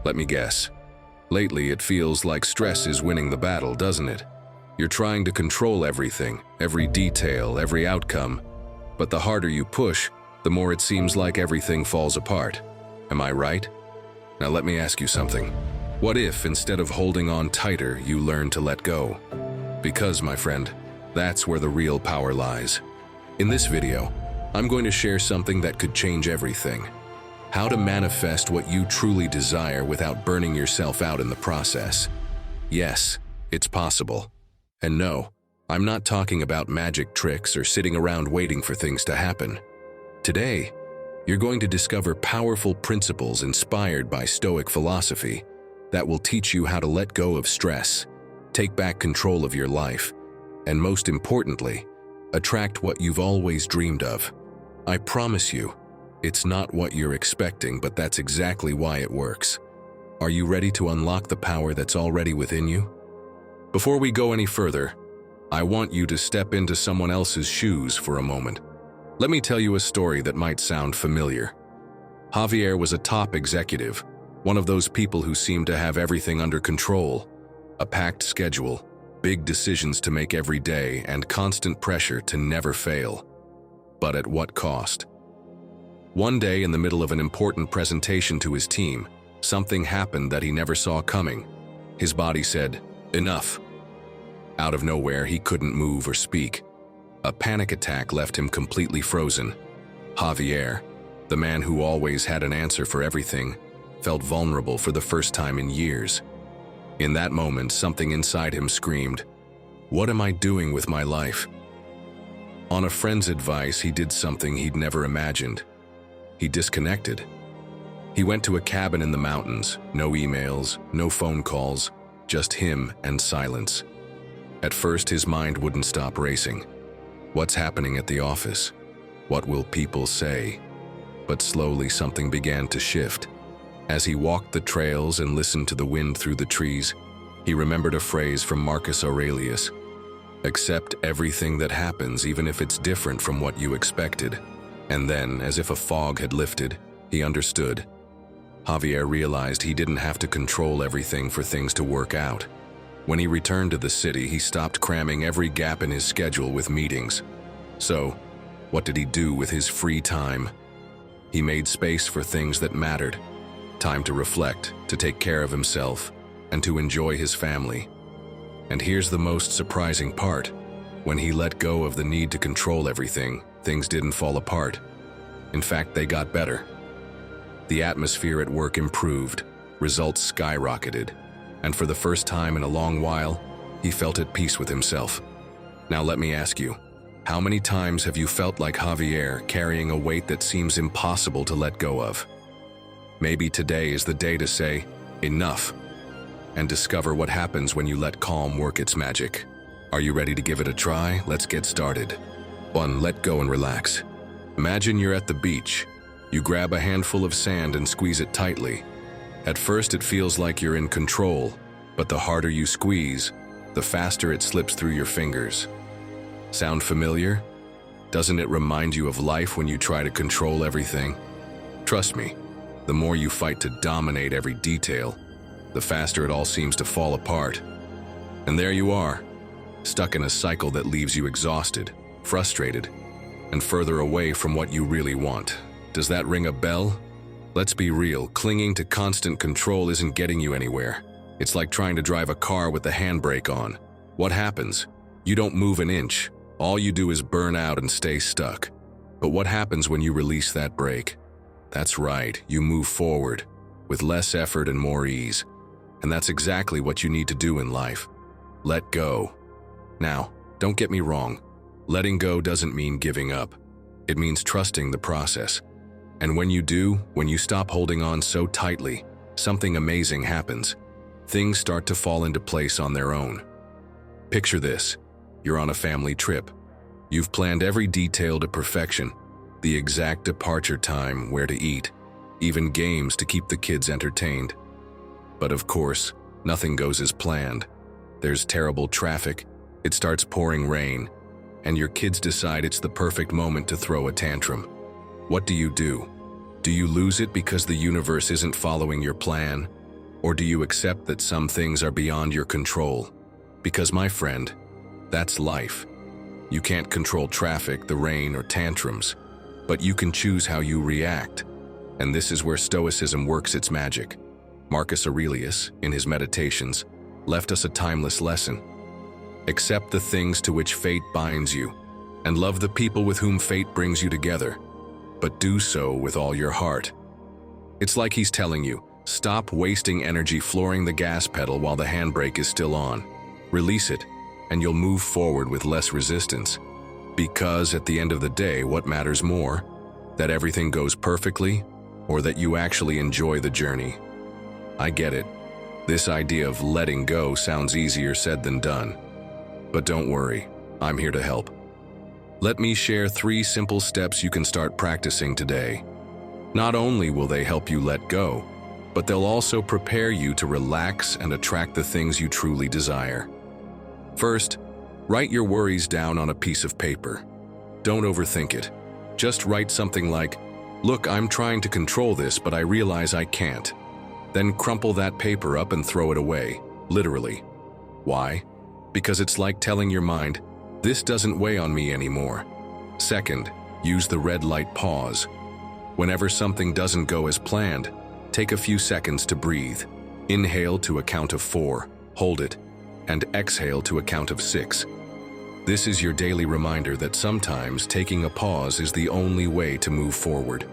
Let me guess. Lately, it feels like stress is winning the battle, doesn't it? You're trying to control everything, every detail, every outcome. But the harder you push, the more it seems like everything falls apart. Am I right? Now let me ask you something. What if, instead of holding on tighter, you learn to let go? Because, my friend, that's where the real power lies. In this video, I'm going to share something that could change everything. How to manifest what you truly desire without burning yourself out in the process. Yes, it's possible. And no, I'm not talking about magic tricks or sitting around waiting for things to happen. Today, you're going to discover powerful principles inspired by Stoic philosophy that will teach you how to let go of stress, take back control of your life, and most importantly, attract what you've always dreamed of. I promise you, it's not what you're expecting, but that's exactly why it works. Are you ready to unlock the power that's already within you? Before we go any further, I want you to step into someone else's shoes for a moment. Let me tell you a story that might sound familiar. Javier was a top executive, one of those people who seem to have everything under control, a packed schedule, big decisions to make every day, and constant pressure to never fail. But at what cost? One day, in the middle of an important presentation to his team, something happened that he never saw coming. His body said, "Enough." Out of nowhere, he couldn't move or speak. A panic attack left him completely frozen. Javier, the man who always had an answer for everything, felt vulnerable for the first time in years. In that moment, something inside him screamed, "What am I doing with my life?" On a friend's advice, he did something he'd never imagined. He disconnected. He went to a cabin in the mountains, no emails, no phone calls, just him and silence. At first, his mind wouldn't stop racing. What's happening at the office? What will people say? But slowly something began to shift. As he walked the trails and listened to the wind through the trees, he remembered a phrase from Marcus Aurelius: "Accept everything that happens, even if it's different from what you expected." And then, as if a fog had lifted, he understood. Javier realized he didn't have to control everything for things to work out. When he returned to the city, he stopped cramming every gap in his schedule with meetings. So, what did he do with his free time? He made space for things that mattered. Time to reflect, to take care of himself, and to enjoy his family. And here's the most surprising part. When he let go of the need to control everything, things didn't fall apart. In fact, they got better. The atmosphere at work improved, results skyrocketed, and for the first time in a long while, he felt at peace with himself. Now let me ask you, how many times have you felt like Javier, carrying a weight that seems impossible to let go of? Maybe today is the day to say, "Enough," and discover what happens when you let calm work its magic. Are you ready to give it a try? Let's get started. 1. Let go and relax. Imagine you're at the beach. You grab a handful of sand and squeeze it tightly. At first, it feels like you're in control, but the harder you squeeze, the faster it slips through your fingers. Sound familiar? Doesn't it remind you of life when you try to control everything? Trust me, the more you fight to dominate every detail, the faster it all seems to fall apart. And there you are, stuck in a cycle that leaves you exhausted, frustrated, and further away from what you really want. Does that ring a bell? Let's be real, clinging to constant control isn't getting you anywhere. It's like trying to drive a car with the handbrake on. What happens? You don't move an inch. All you do is burn out and stay stuck. But what happens when you release that brake? That's right, you move forward, with less effort and more ease. And that's exactly what you need to do in life. Let go. Now, don't get me wrong. Letting go doesn't mean giving up. It means trusting the process. And when you do, when you stop holding on so tightly, something amazing happens. Things start to fall into place on their own. Picture this. You're on a family trip. You've planned every detail to perfection. The exact departure time, where to eat, even games to keep the kids entertained. But of course, nothing goes as planned. There's terrible traffic, it starts pouring rain, and your kids decide it's the perfect moment to throw a tantrum. What do? Do you lose it because the universe isn't following your plan? Or do you accept that some things are beyond your control? Because, my friend, that's life. You can't control traffic, the rain, or tantrums, but you can choose how you react. And this is where Stoicism works its magic. Marcus Aurelius, in his Meditations, left us a timeless lesson. Accept the things to which fate binds you, and love the people with whom fate brings you together, but do so with all your heart. It's like he's telling you, stop wasting energy flooring the gas pedal while the handbrake is still on. Release it, and you'll move forward with less resistance. Because at the end of the day, what matters more? That everything goes perfectly, or that you actually enjoy the journey? I get it. This idea of letting go sounds easier said than done. But don't worry, I'm here to help. Let me share 3 simple steps you can start practicing today. Not only will they help you let go, but they'll also prepare you to relax and attract the things you truly desire. First, write your worries down on a piece of paper. Don't overthink it. Just write something like, "Look, I'm trying to control this, but I realize I can't." Then crumple that paper up and throw it away, literally. Why? Because it's like telling your mind, this doesn't weigh on me anymore. Second, use the red light pause. Whenever something doesn't go as planned, take a few seconds to breathe. Inhale to a count of 4, hold it, and exhale to a count of 6. This is your daily reminder that sometimes taking a pause is the only way to move forward.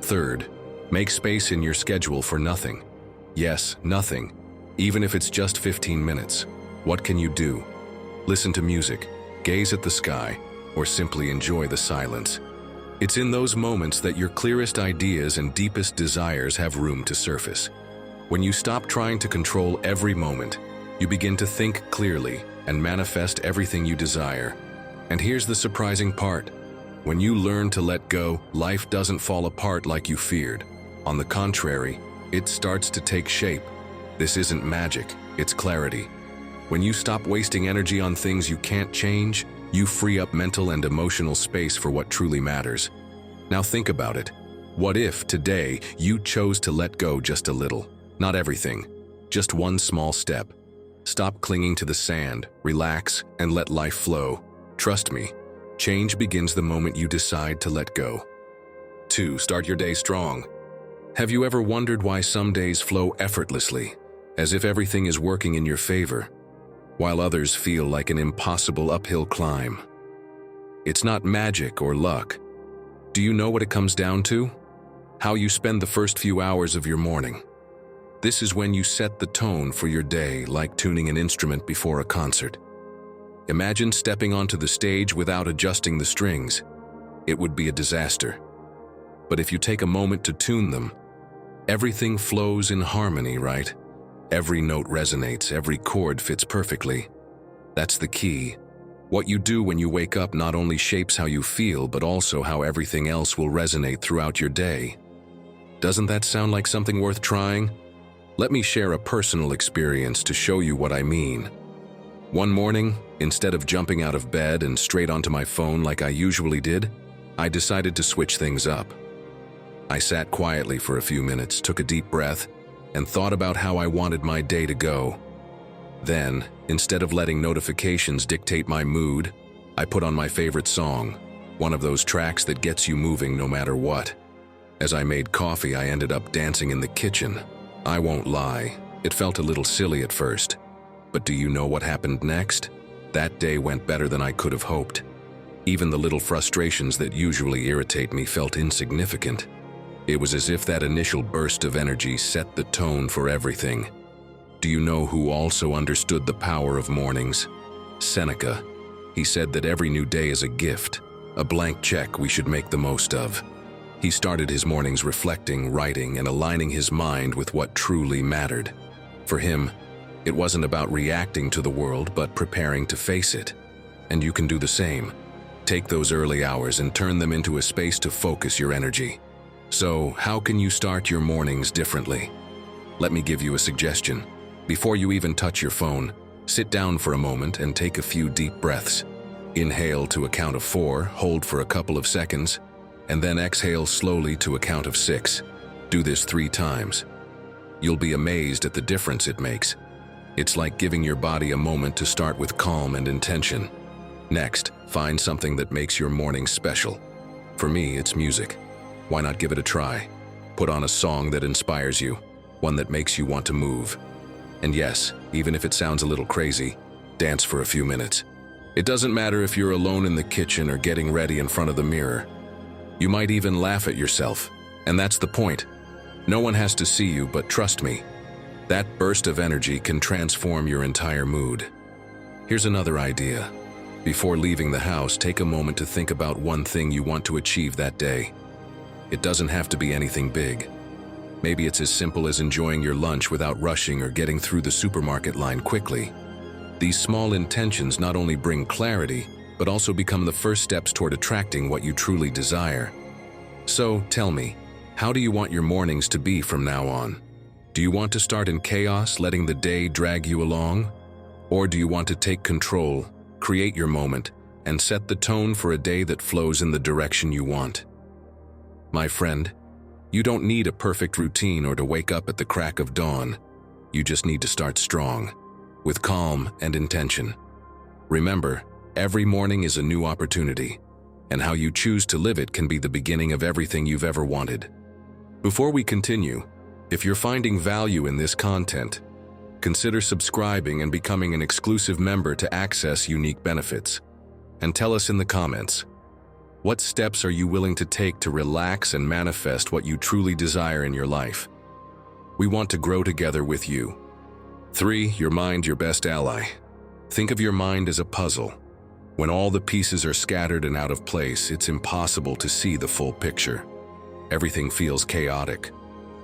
Third, make space in your schedule for nothing. Yes, nothing. Even if it's just 15 minutes. What can you do? Listen to music, gaze at the sky, or simply enjoy the silence. It's in those moments that your clearest ideas and deepest desires have room to surface. When you stop trying to control every moment, you begin to think clearly and manifest everything you desire. And here's the surprising part. When you learn to let go, life doesn't fall apart like you feared. On the contrary, it starts to take shape. This isn't magic, it's clarity. When you stop wasting energy on things you can't change, you free up mental and emotional space for what truly matters. Now think about it. What if, today, you chose to let go just a little? Not everything, just one small step. Stop clinging to the sand, relax, and let life flow. Trust me, change begins the moment you decide to let go. 2. Start your day strong. Have you ever wondered why some days flow effortlessly, as if everything is working in your favor, while others feel like an impossible uphill climb? It's not magic or luck. Do you know what it comes down to? How you spend the first few hours of your morning. This is when you set the tone for your day, like tuning an instrument before a concert. Imagine stepping onto the stage without adjusting the strings. It would be a disaster. But if you take a moment to tune them, everything flows in harmony, right? Every note resonates, every chord fits perfectly. That's the key. What you do when you wake up not only shapes how you feel, but also how everything else will resonate throughout your day. Doesn't that sound like something worth trying? Let me share a personal experience to show you what I mean. One morning, instead of jumping out of bed and straight onto my phone like I usually did, I decided to switch things up. I sat quietly for a few minutes, took a deep breath, and thought about how I wanted my day to go. Then, instead of letting notifications dictate my mood, I put on my favorite song, one of those tracks that gets you moving no matter what. As I made coffee, I ended up dancing in the kitchen. I won't lie, it felt a little silly at first. But do you know what happened next? That day went better than I could have hoped. Even the little frustrations that usually irritate me felt insignificant. It was as if that initial burst of energy set the tone for everything. Do you know who also understood the power of mornings? Seneca. He said that every new day is a gift, a blank check we should make the most of. He started his mornings reflecting, writing, and aligning his mind with what truly mattered. For him, it wasn't about reacting to the world, but preparing to face it. And you can do the same. Take those early hours and turn them into a space to focus your energy. So, how can you start your mornings differently? Let me give you a suggestion. Before you even touch your phone, sit down for a moment and take a few deep breaths. Inhale to a count of 4, hold for a couple of seconds, and then exhale slowly to a count of 6. Do this 3 times. You'll be amazed at the difference it makes. It's like giving your body a moment to start with calm and intention. Next, find something that makes your morning special. For me, it's music. Why not give it a try? Put on a song that inspires you, one that makes you want to move. And yes, even if it sounds a little crazy, dance for a few minutes. It doesn't matter if you're alone in the kitchen or getting ready in front of the mirror. You might even laugh at yourself, and that's the point. No one has to see you, but trust me, that burst of energy can transform your entire mood. Here's another idea. Before leaving the house, take a moment to think about one thing you want to achieve that day. It doesn't have to be anything big. Maybe it's as simple as enjoying your lunch without rushing or getting through the supermarket line quickly. These small intentions not only bring clarity, but also become the first steps toward attracting what you truly desire. So, tell me, how do you want your mornings to be from now on? Do you want to start in chaos, letting the day drag you along? Or do you want to take control, create your moment, and set the tone for a day that flows in the direction you want? My friend, you don't need a perfect routine or to wake up at the crack of dawn. You just need to start strong, with calm and intention. Remember, every morning is a new opportunity, and how you choose to live it can be the beginning of everything you've ever wanted. Before we continue, if you're finding value in this content, consider subscribing and becoming an exclusive member to access unique benefits. And tell us in the comments, what steps are you willing to take to relax and manifest what you truly desire in your life? We want to grow together with you. 3. Your mind, your best ally. Think of your mind as a puzzle. When all the pieces are scattered and out of place, it's impossible to see the full picture. Everything feels chaotic.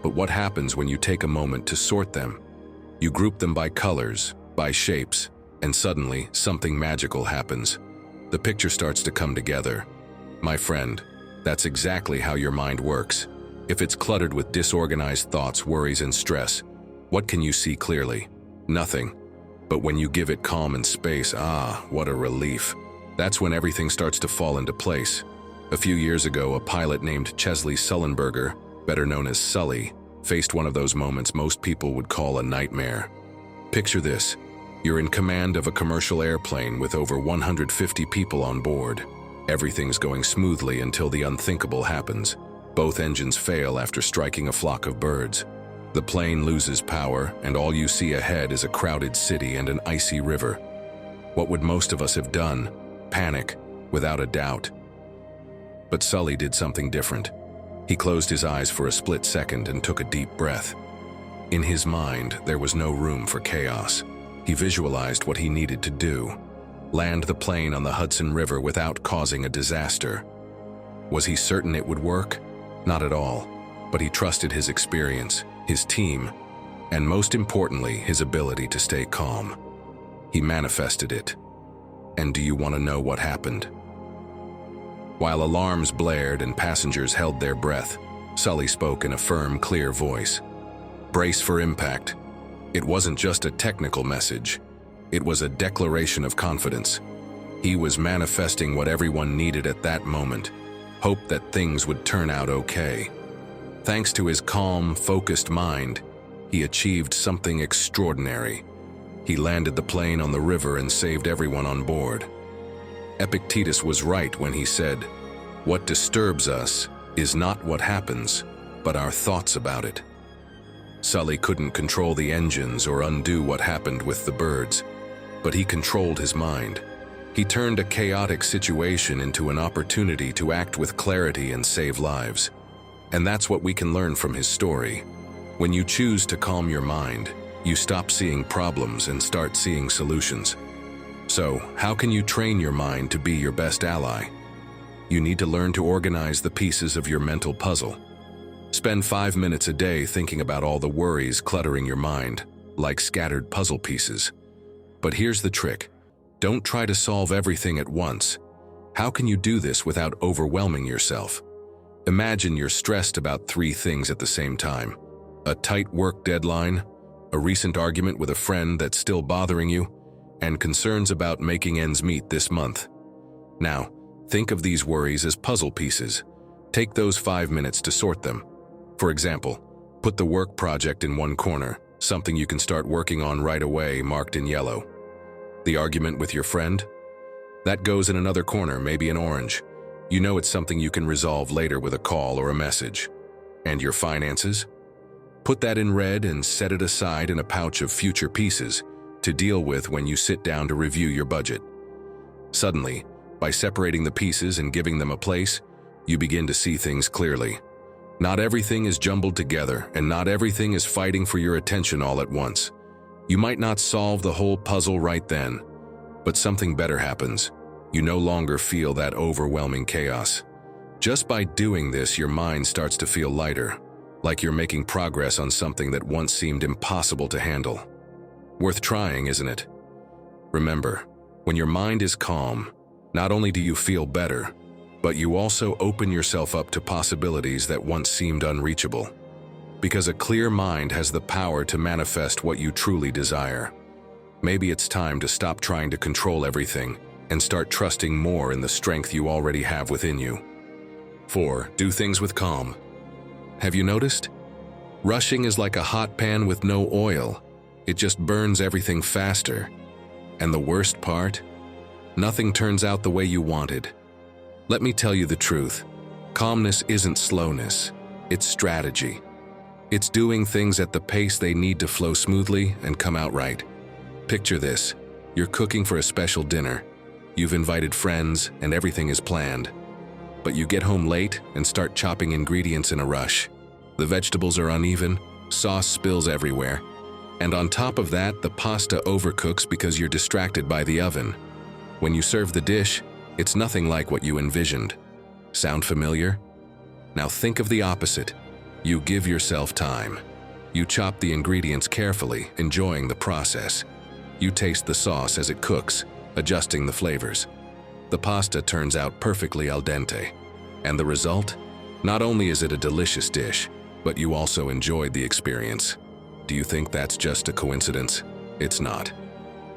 But what happens when you take a moment to sort them? You group them by colors, by shapes, and suddenly something magical happens. The picture starts to come together. My friend, that's exactly how your mind works. If it's cluttered with disorganized thoughts, worries, and stress, what can you see clearly? Nothing. But when you give it calm and space, what a relief. That's when everything starts to fall into place. A few years ago, a pilot named Chesley Sullenberger, better known as Sully, faced one of those moments most people would call a nightmare. Picture this. You're in command of a commercial airplane with over 150 people on board. Everything's going smoothly until the unthinkable happens. Both engines fail after striking a flock of birds. The plane loses power, and all you see ahead is a crowded city and an icy river. What would most of us have done? Panic, without a doubt. But Sully did something different. He closed his eyes for a split second and took a deep breath. In his mind, there was no room for chaos. He visualized what he needed to do: land the plane on the Hudson River without causing a disaster. Was he certain it would work? Not at all. But he trusted his experience, his team, and most importantly, his ability to stay calm. He manifested it. And do you want to know what happened? While alarms blared and passengers held their breath, Sully spoke in a firm, clear voice. Brace for impact. It wasn't just a technical message. It was a declaration of confidence. He was manifesting what everyone needed at that moment: hope that things would turn out okay. Thanks to his calm, focused mind, he achieved something extraordinary. He landed the plane on the river and saved everyone on board. Epictetus was right when he said, "What disturbs us is not what happens, but our thoughts about it." Sully couldn't control the engines or undo what happened with the birds, but he controlled his mind. He turned a chaotic situation into an opportunity to act with clarity and save lives. And that's what we can learn from his story. When you choose to calm your mind, you stop seeing problems and start seeing solutions. So, how can you train your mind to be your best ally? You need to learn to organize the pieces of your mental puzzle. Spend 5 minutes a day thinking about all the worries cluttering your mind, like scattered puzzle pieces. But here's the trick. Don't try to solve everything at once. How can you do this without overwhelming yourself? Imagine you're stressed about 3 things at the same time: a tight work deadline, a recent argument with a friend that's still bothering you, and concerns about making ends meet this month. Now, think of these worries as puzzle pieces. Take those 5 minutes to sort them. For example, Put the work project in one corner, something you can start working on right away, marked in yellow. The argument with your friend? That goes in another corner, maybe in orange. You know it's something you can resolve later with a call or a message. And your finances? Put that in red and set it aside in a pouch of future pieces to deal with when you sit down to review your budget. Suddenly, by separating the pieces and giving them a place, you begin to see things clearly. Not everything is jumbled together, and not everything is fighting for your attention all at once. You might not solve the whole puzzle right then, but something better happens. You no longer feel that overwhelming chaos. Just by doing this, your mind starts to feel lighter, like you're making progress on something that once seemed impossible to handle. Worth trying, isn't it? Remember, when your mind is calm, not only do you feel better, but you also open yourself up to possibilities that once seemed unreachable. Because a clear mind has the power to manifest what you truly desire. Maybe it's time to stop trying to control everything and start trusting more in the strength you already have within you. 4. Do things with calm. Have you noticed? Rushing is like a hot pan with no oil. It just burns everything faster. And the worst part? Nothing turns out the way you wanted. Let me tell you the truth. Calmness isn't slowness. It's strategy. It's doing things at the pace they need to flow smoothly and come out right. Picture this. You're cooking for a special dinner. You've invited friends and everything is planned. But you get home late and start chopping ingredients in a rush. The vegetables are uneven, sauce spills everywhere, and on top of that, the pasta overcooks because you're distracted by the oven. When you serve the dish, it's nothing like what you envisioned. Sound familiar? Now think of the opposite. You give yourself time. You chop the ingredients carefully, enjoying the process. You taste the sauce as it cooks, adjusting the flavors. The pasta turns out perfectly al dente. And the result? Not only is it a delicious dish, but you also enjoyed the experience. Do you think that's just a coincidence? It's not.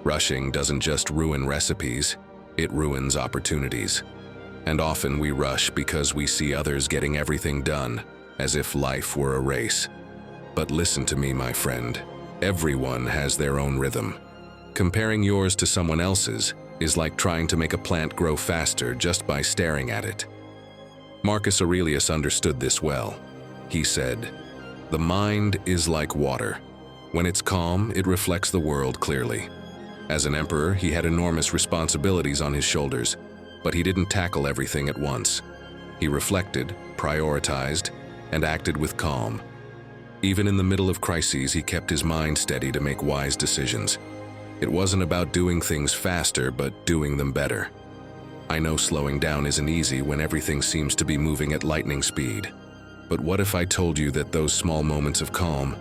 Rushing doesn't just ruin recipes, it ruins opportunities. And often we rush because we see others getting everything done, as if life were a race. But listen to me, my friend. Everyone has their own rhythm. Comparing yours to someone else's is like trying to make a plant grow faster just by staring at it. Marcus Aurelius understood this well. He said, "The mind is like water. When it's calm, it reflects the world clearly." As an emperor, he had enormous responsibilities on his shoulders, but he didn't tackle everything at once. He reflected, prioritized, and acted with calm. Even in the middle of crises, he kept his mind steady to make wise decisions. It wasn't about doing things faster, but doing them better. I know slowing down isn't easy when everything seems to be moving at lightning speed. But what if I told you that those small moments of calm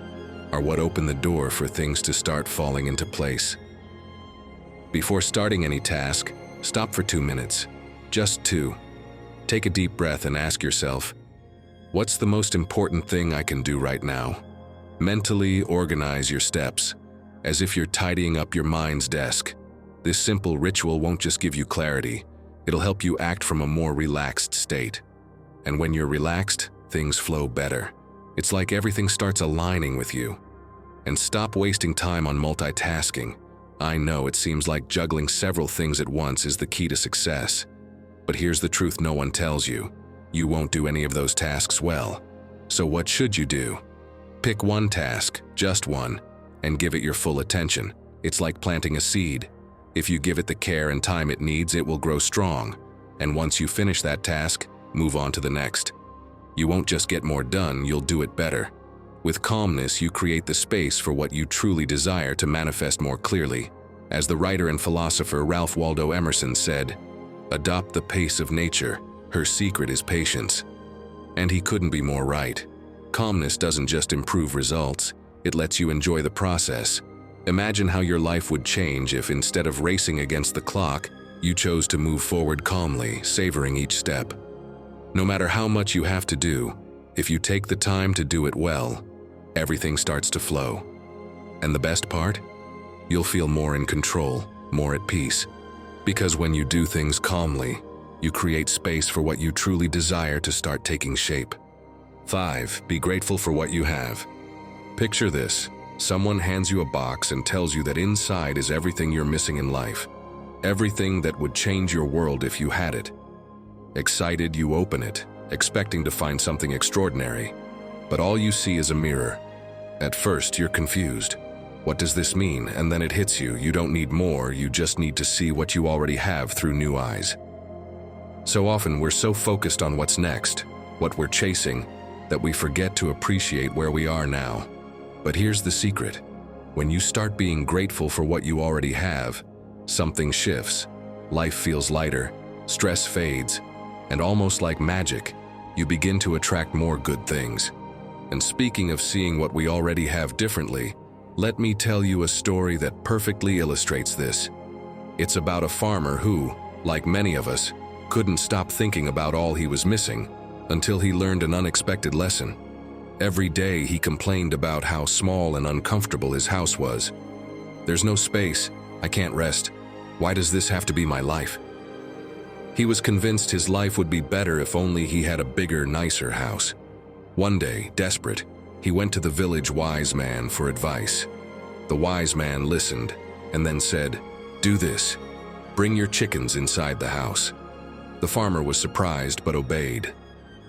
are what open the door for things to start falling into place? Before starting any task, stop for 2 minutes. Just 2. Take a deep breath and ask yourself, what's the most important thing I can do right now? Mentally organize your steps, as if you're tidying up your mind's desk. This simple ritual won't just give you clarity, it'll help you act from a more relaxed state. And when you're relaxed, things flow better. It's like everything starts aligning with you. And stop wasting time on multitasking. I know it seems like juggling several things at once is the key to success. But here's the truth no one tells you. You won't do any of those tasks well. So what should you do? Pick one task, just one, and give it your full attention. It's like planting a seed. If you give it the care and time it needs, it will grow strong. And once you finish that task, move on to the next. You won't just get more done, you'll do it better. With calmness, you create the space for what you truly desire to manifest more clearly. As the writer and philosopher Ralph Waldo Emerson said, "Adopt the pace of nature, her secret is patience." And he couldn't be more right. Calmness doesn't just improve results, it lets you enjoy the process. Imagine how your life would change if instead of racing against the clock, you chose to move forward calmly, savoring each step. No matter how much you have to do, if you take the time to do it well, everything starts to flow. And the best part? You'll feel more in control, more at peace. Because when you do things calmly, you create space for what you truly desire to start taking shape. 5. Be grateful for what you have. Picture this. Someone hands you a box and tells you that inside is everything you're missing in life. Everything that would change your world if you had it. Excited, you open it, expecting to find something extraordinary. But all you see is a mirror. At first, you're confused. What does this mean? And then it hits you. You don't need more, you just need to see what you already have through new eyes. So often, we're so focused on what's next, what we're chasing, that we forget to appreciate where we are now. But here's the secret. When you start being grateful for what you already have, something shifts. Life feels lighter, stress fades, and almost like magic, you begin to attract more good things. And speaking of seeing what we already have differently, let me tell you a story that perfectly illustrates this. It's about a farmer who, like many of us, couldn't stop thinking about all he was missing until he learned an unexpected lesson. Every day he complained about how small and uncomfortable his house was. There's no space, I can't rest. Why does this have to be my life? He was convinced his life would be better if only he had a bigger, nicer house. One day, desperate, he went to the village wise man for advice. The wise man listened and then said, "Do this. Bring your chickens inside the house." The farmer was surprised but obeyed.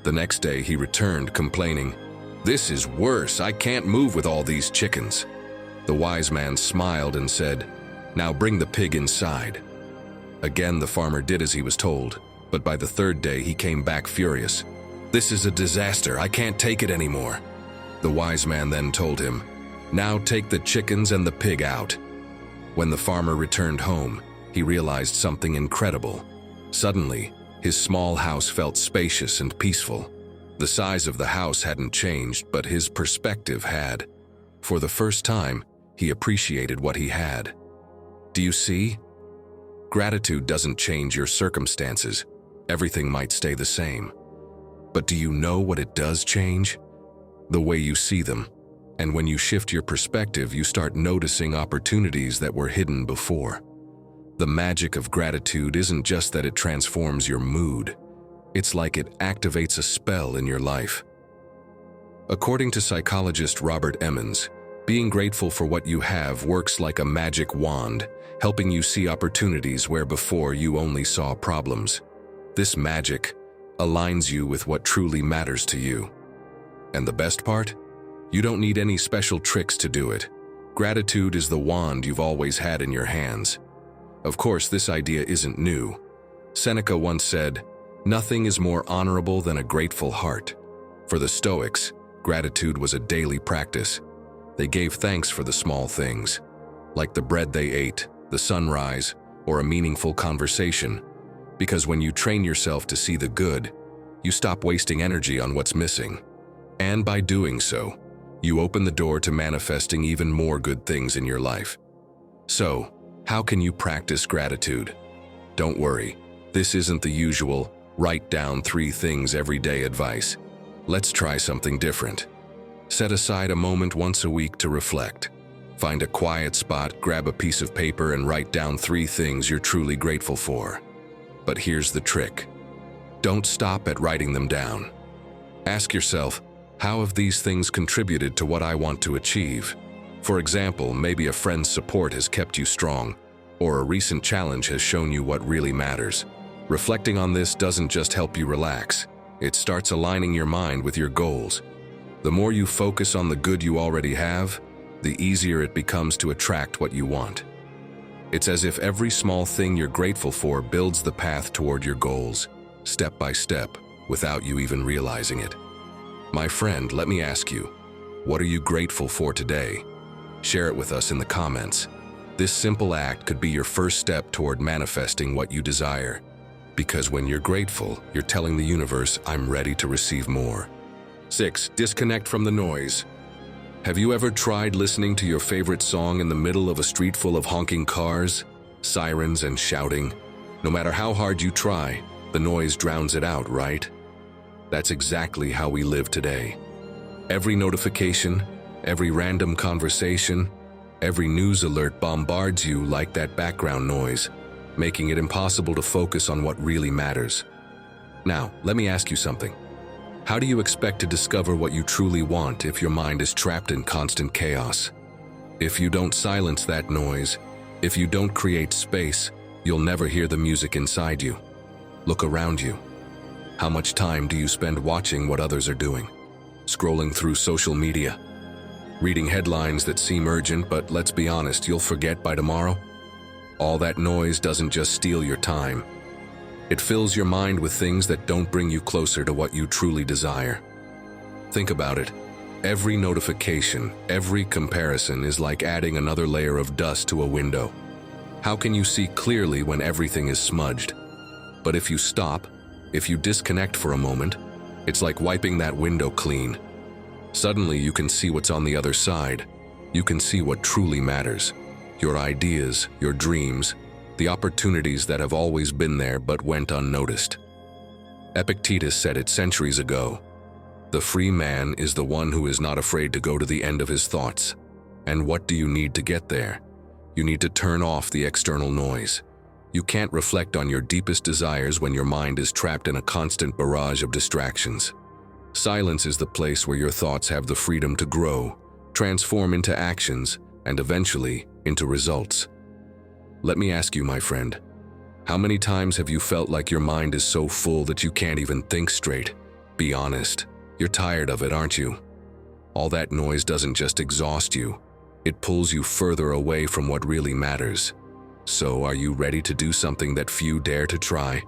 The next day he returned complaining, "This is worse. I can't move with all these chickens." The wise man smiled and said, "Now bring the pig inside." Again the farmer did as he was told, but by the third day he came back furious. "This is a disaster. I can't take it anymore." The wise man then told him, "Now take the chickens and the pig out." When the farmer returned home, he realized something incredible. Suddenly, his small house felt spacious and peaceful. The size of the house hadn't changed, but his perspective had. For the first time, he appreciated what he had. Do you see? Gratitude doesn't change your circumstances. Everything might stay the same. But do you know what it does change? The way you see them. And when you shift your perspective, you start noticing opportunities that were hidden before. The magic of gratitude isn't just that it transforms your mood. It's like it activates a spell in your life. According to psychologist Robert Emmons, being grateful for what you have works like a magic wand, helping you see opportunities where before you only saw problems. This magic aligns you with what truly matters to you. And the best part? You don't need any special tricks to do it. Gratitude is the wand you've always had in your hands. Of course, this idea isn't new. Seneca once said, "Nothing is more honorable than a grateful heart." For the Stoics, gratitude was a daily practice. They gave thanks for the small things, like the bread they ate, the sunrise, or a meaningful conversation. Because when you train yourself to see the good, you stop wasting energy on what's missing. And by doing so, you open the door to manifesting even more good things in your life. So, how can you practice gratitude? Don't worry, this isn't the usual write down 3 things every day advice. Let's try something different. Set aside a moment once a week to reflect. Find a quiet spot, grab a piece of paper, and write down 3 things you're truly grateful for. But here's the trick. Don't stop at writing them down. Ask yourself, how have these things contributed to what I want to achieve? For example, maybe a friend's support has kept you strong, or a recent challenge has shown you what really matters. Reflecting on this doesn't just help you relax, it starts aligning your mind with your goals. The more you focus on the good you already have, the easier it becomes to attract what you want. It's as if every small thing you're grateful for builds the path toward your goals, step by step, without you even realizing it. My friend, let me ask you, what are you grateful for today? Share it with us in the comments. This simple act could be your first step toward manifesting what you desire. Because when you're grateful, you're telling the universe, I'm ready to receive more. 6. Disconnect from the noise. Have you ever tried listening to your favorite song in the middle of a street full of honking cars, sirens, and shouting? No matter how hard you try, the noise drowns it out, right? That's exactly how we live today. Every notification, every random conversation, every news alert bombards you like that background noise, making it impossible to focus on what really matters. Now, let me ask you something. How do you expect to discover what you truly want if your mind is trapped in constant chaos? If you don't silence that noise, if you don't create space, you'll never hear the music inside you. Look around you. How much time do you spend watching what others are doing? Scrolling through social media? Reading headlines that seem urgent, but let's be honest, you'll forget by tomorrow? All that noise doesn't just steal your time. It fills your mind with things that don't bring you closer to what you truly desire. Think about it. Every notification, every comparison is like adding another layer of dust to a window. How can you see clearly when everything is smudged? But if you stop, if you disconnect for a moment, it's like wiping that window clean. Suddenly you can see what's on the other side. You can see what truly matters. Your ideas, your dreams, the opportunities that have always been there but went unnoticed. Epictetus said it centuries ago. The free man is the one who is not afraid to go to the end of his thoughts. And what do you need to get there? You need to turn off the external noise. You can't reflect on your deepest desires when your mind is trapped in a constant barrage of distractions. Silence is the place where your thoughts have the freedom to grow, transform into actions, and eventually into results. Let me ask you, my friend, how many times have you felt like your mind is so full that you can't even think straight? Be honest, you're tired of it, aren't you? All that noise doesn't just exhaust you, it pulls you further away from what really matters. So, are you ready to do something that few dare to try?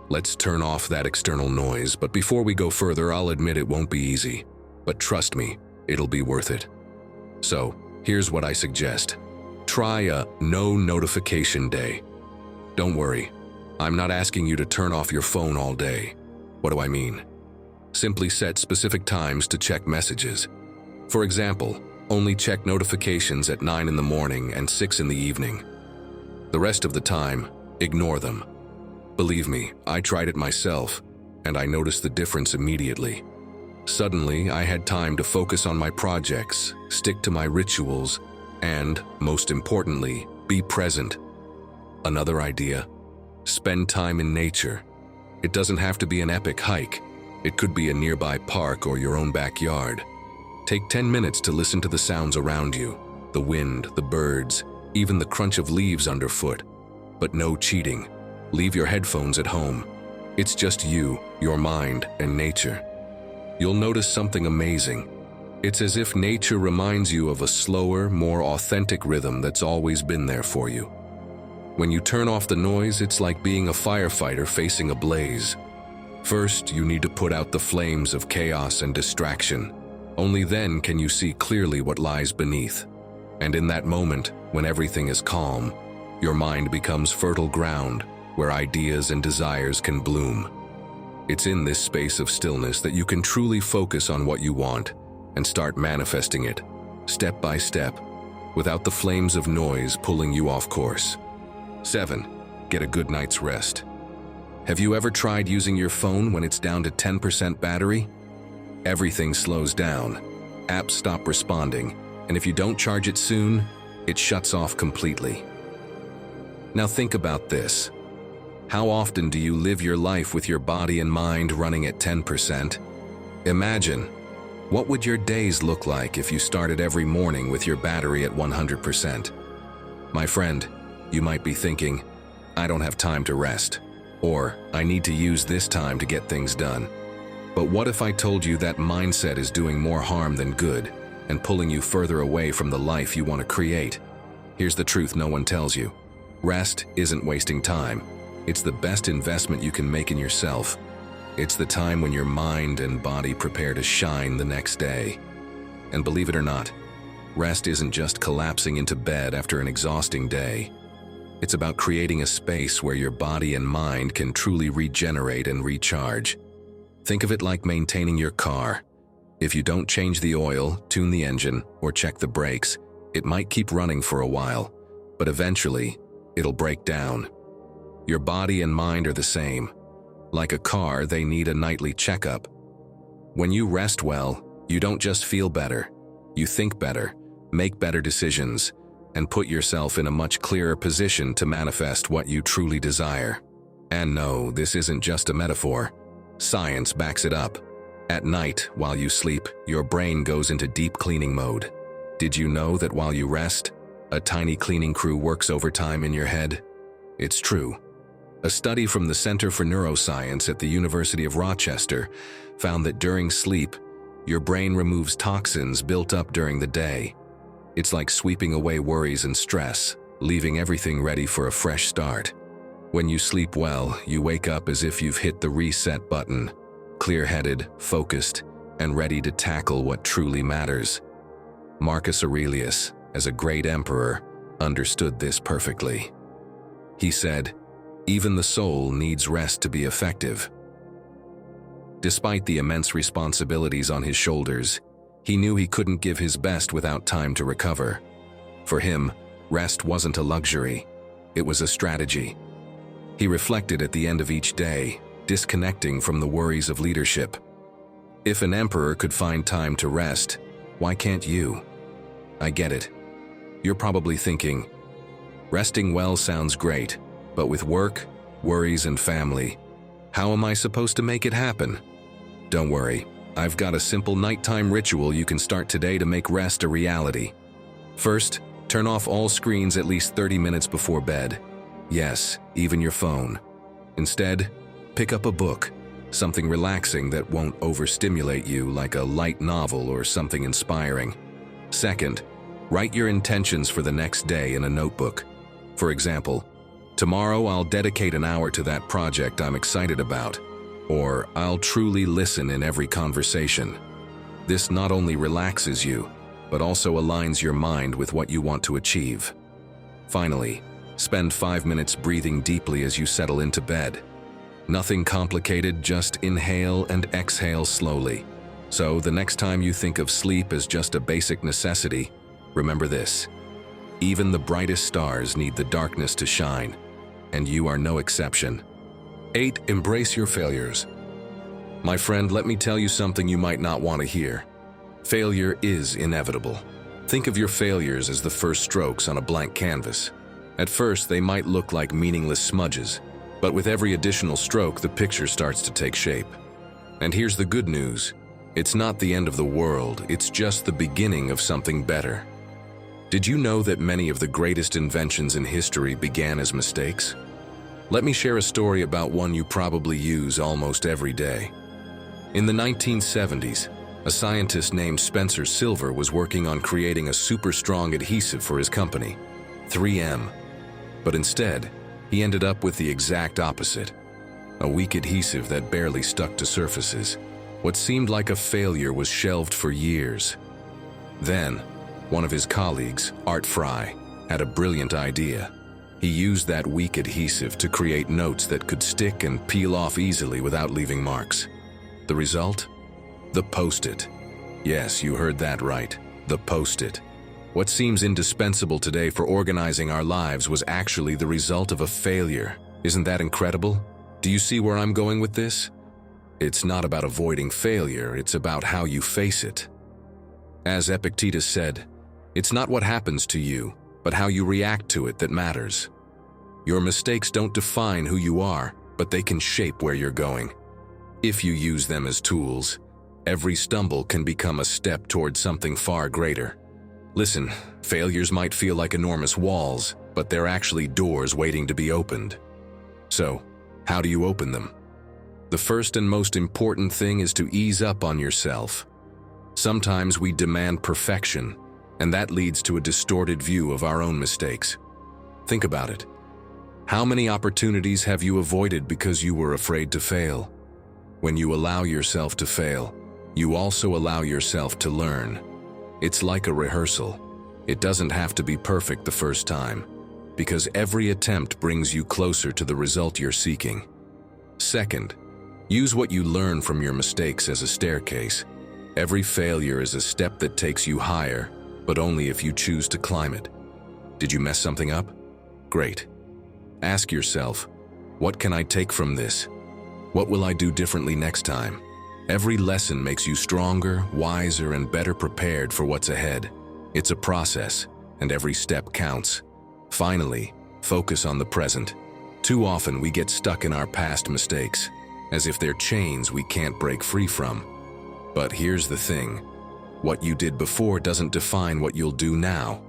Let's turn off that external noise, but before we go further, I'll admit it won't be easy. But trust me, it'll be worth it. So, here's what I suggest. Try a no notification day. Don't worry, I'm not asking you to turn off your phone all day. What do I mean? Simply set specific times to check messages. For example, only check notifications at 9 in the morning and 6 in the evening. The rest of the time, ignore them. Believe me, I tried it myself, and I noticed the difference immediately. Suddenly, I had time to focus on my projects, stick to my rituals, and, most importantly, be present. Another idea: spend time in nature. It doesn't have to be an epic hike. It could be a nearby park or your own backyard. Take 10 minutes to listen to the sounds around you, the wind, the birds, even the crunch of leaves underfoot. But no cheating. Leave your headphones at home. It's just you, your mind, and nature. You'll notice something amazing. It's as if nature reminds you of a slower, more authentic rhythm that's always been there for you. When you turn off the noise, it's like being a firefighter facing a blaze. First, you need to put out the flames of chaos and distraction. Only then can you see clearly what lies beneath. And in that moment, when everything is calm, your mind becomes fertile ground where ideas and desires can bloom. It's in this space of stillness that you can truly focus on what you want and start manifesting it, step by step, without the flames of noise pulling you off course. 7. Get a good night's rest. Have you ever tried using your phone when it's down to 10% battery? Everything slows down, apps stop responding, and if you don't charge it soon, it shuts off completely. Now think about this. How often do you live your life with your body and mind running at 10%? Imagine, what would your days look like if you started every morning with your battery at 100%? My friend, you might be thinking, I don't have time to rest, or I need to use this time to get things done. But what if I told you that mindset is doing more harm than good and pulling you further away from the life you want to create? Here's the truth no one tells you. Rest isn't wasting time. It's the best investment you can make in yourself. It's the time when your mind and body prepare to shine the next day. And believe it or not, rest isn't just collapsing into bed after an exhausting day. It's about creating a space where your body and mind can truly regenerate and recharge. Think of it like maintaining your car. If you don't change the oil, tune the engine, or check the brakes, it might keep running for a while, but eventually, it'll break down. Your body and mind are the same. Like a car, they need a nightly checkup. When you rest well, you don't just feel better. You think better, make better decisions, and put yourself in a much clearer position to manifest what you truly desire. And no, this isn't just a metaphor. Science backs it up. At night, while you sleep, your brain goes into deep cleaning mode. Did you know that while you rest, a tiny cleaning crew works overtime in your head? It's true. A study from the Center for Neuroscience at the University of Rochester found that during sleep, your brain removes toxins built up during the day. It's like sweeping away worries and stress, leaving everything ready for a fresh start. When you sleep well, you wake up as if you've hit the reset button, clear-headed, focused, and ready to tackle what truly matters. Marcus Aurelius, as a great emperor, understood this perfectly. He said, "Even the soul needs rest to be effective." Despite the immense responsibilities on his shoulders, he knew he couldn't give his best without time to recover. For him, rest wasn't a luxury, it was a strategy. He reflected at the end of each day, disconnecting from the worries of leadership. If an emperor could find time to rest, why can't you? I get it. You're probably thinking, resting well sounds great, but with work, worries, and family, how am I supposed to make it happen? Don't worry, I've got a simple nighttime ritual you can start today to make rest a reality. First, turn off all screens at least 30 minutes before bed. Yes, even your phone. Instead, pick up a book, something relaxing that won't overstimulate you like a light novel or something inspiring. Second, write your intentions for the next day in a notebook. For example, tomorrow I'll dedicate an hour to that project I'm excited about, or I'll truly listen in every conversation. This not only relaxes you, but also aligns your mind with what you want to achieve. Finally, spend 5 minutes breathing deeply as you settle into bed. Nothing complicated, just inhale and exhale slowly. So the next time you think of sleep as just a basic necessity, remember this: even the brightest stars need the darkness to shine, and you are no exception. 8. Embrace your failures. My friend, let me tell you something you might not want to hear. Failure is inevitable. Think of your failures as the first strokes on a blank canvas. At first, they might look like meaningless smudges, but with every additional stroke, the picture starts to take shape. And here's the good news. It's not the end of the world, it's just the beginning of something better. Did you know that many of the greatest inventions in history began as mistakes? Let me share a story about one you probably use almost every day. In the 1970s, a scientist named Spencer Silver was working on creating a super strong adhesive for his company, 3M. But instead, he ended up with the exact opposite, a weak adhesive that barely stuck to surfaces. What seemed like a failure was shelved for years. Then, one of his colleagues, Art Fry, had a brilliant idea. He used that weak adhesive to create notes that could stick and peel off easily without leaving marks. The result? The Post-it. Yes, you heard that right, the Post-it. What seems indispensable today for organizing our lives was actually the result of a failure. Isn't that incredible? Do you see where I'm going with this? It's not about avoiding failure, it's about how you face it. As Epictetus said, it's not what happens to you, but how you react to it that matters. Your mistakes don't define who you are, but they can shape where you're going. If you use them as tools, every stumble can become a step toward something far greater. Listen, failures might feel like enormous walls, but they're actually doors waiting to be opened. So, how do you open them? The first and most important thing is to ease up on yourself. Sometimes we demand perfection, and that leads to a distorted view of our own mistakes. Think about it. How many opportunities have you avoided because you were afraid to fail? When you allow yourself to fail, you also allow yourself to learn. It's like a rehearsal. It doesn't have to be perfect the first time, because every attempt brings you closer to the result you're seeking. Second, use what you learn from your mistakes as a staircase. Every failure is a step that takes you higher, but only if you choose to climb it. Did you mess something up? Great. Ask yourself, what can I take from this? What will I do differently next time? Every lesson makes you stronger, wiser, and better prepared for what's ahead. It's a process, and every step counts. Finally, focus on the present. Too often we get stuck in our past mistakes, as if they're chains we can't break free from. But here's the thing. What you did before doesn't define what you'll do now.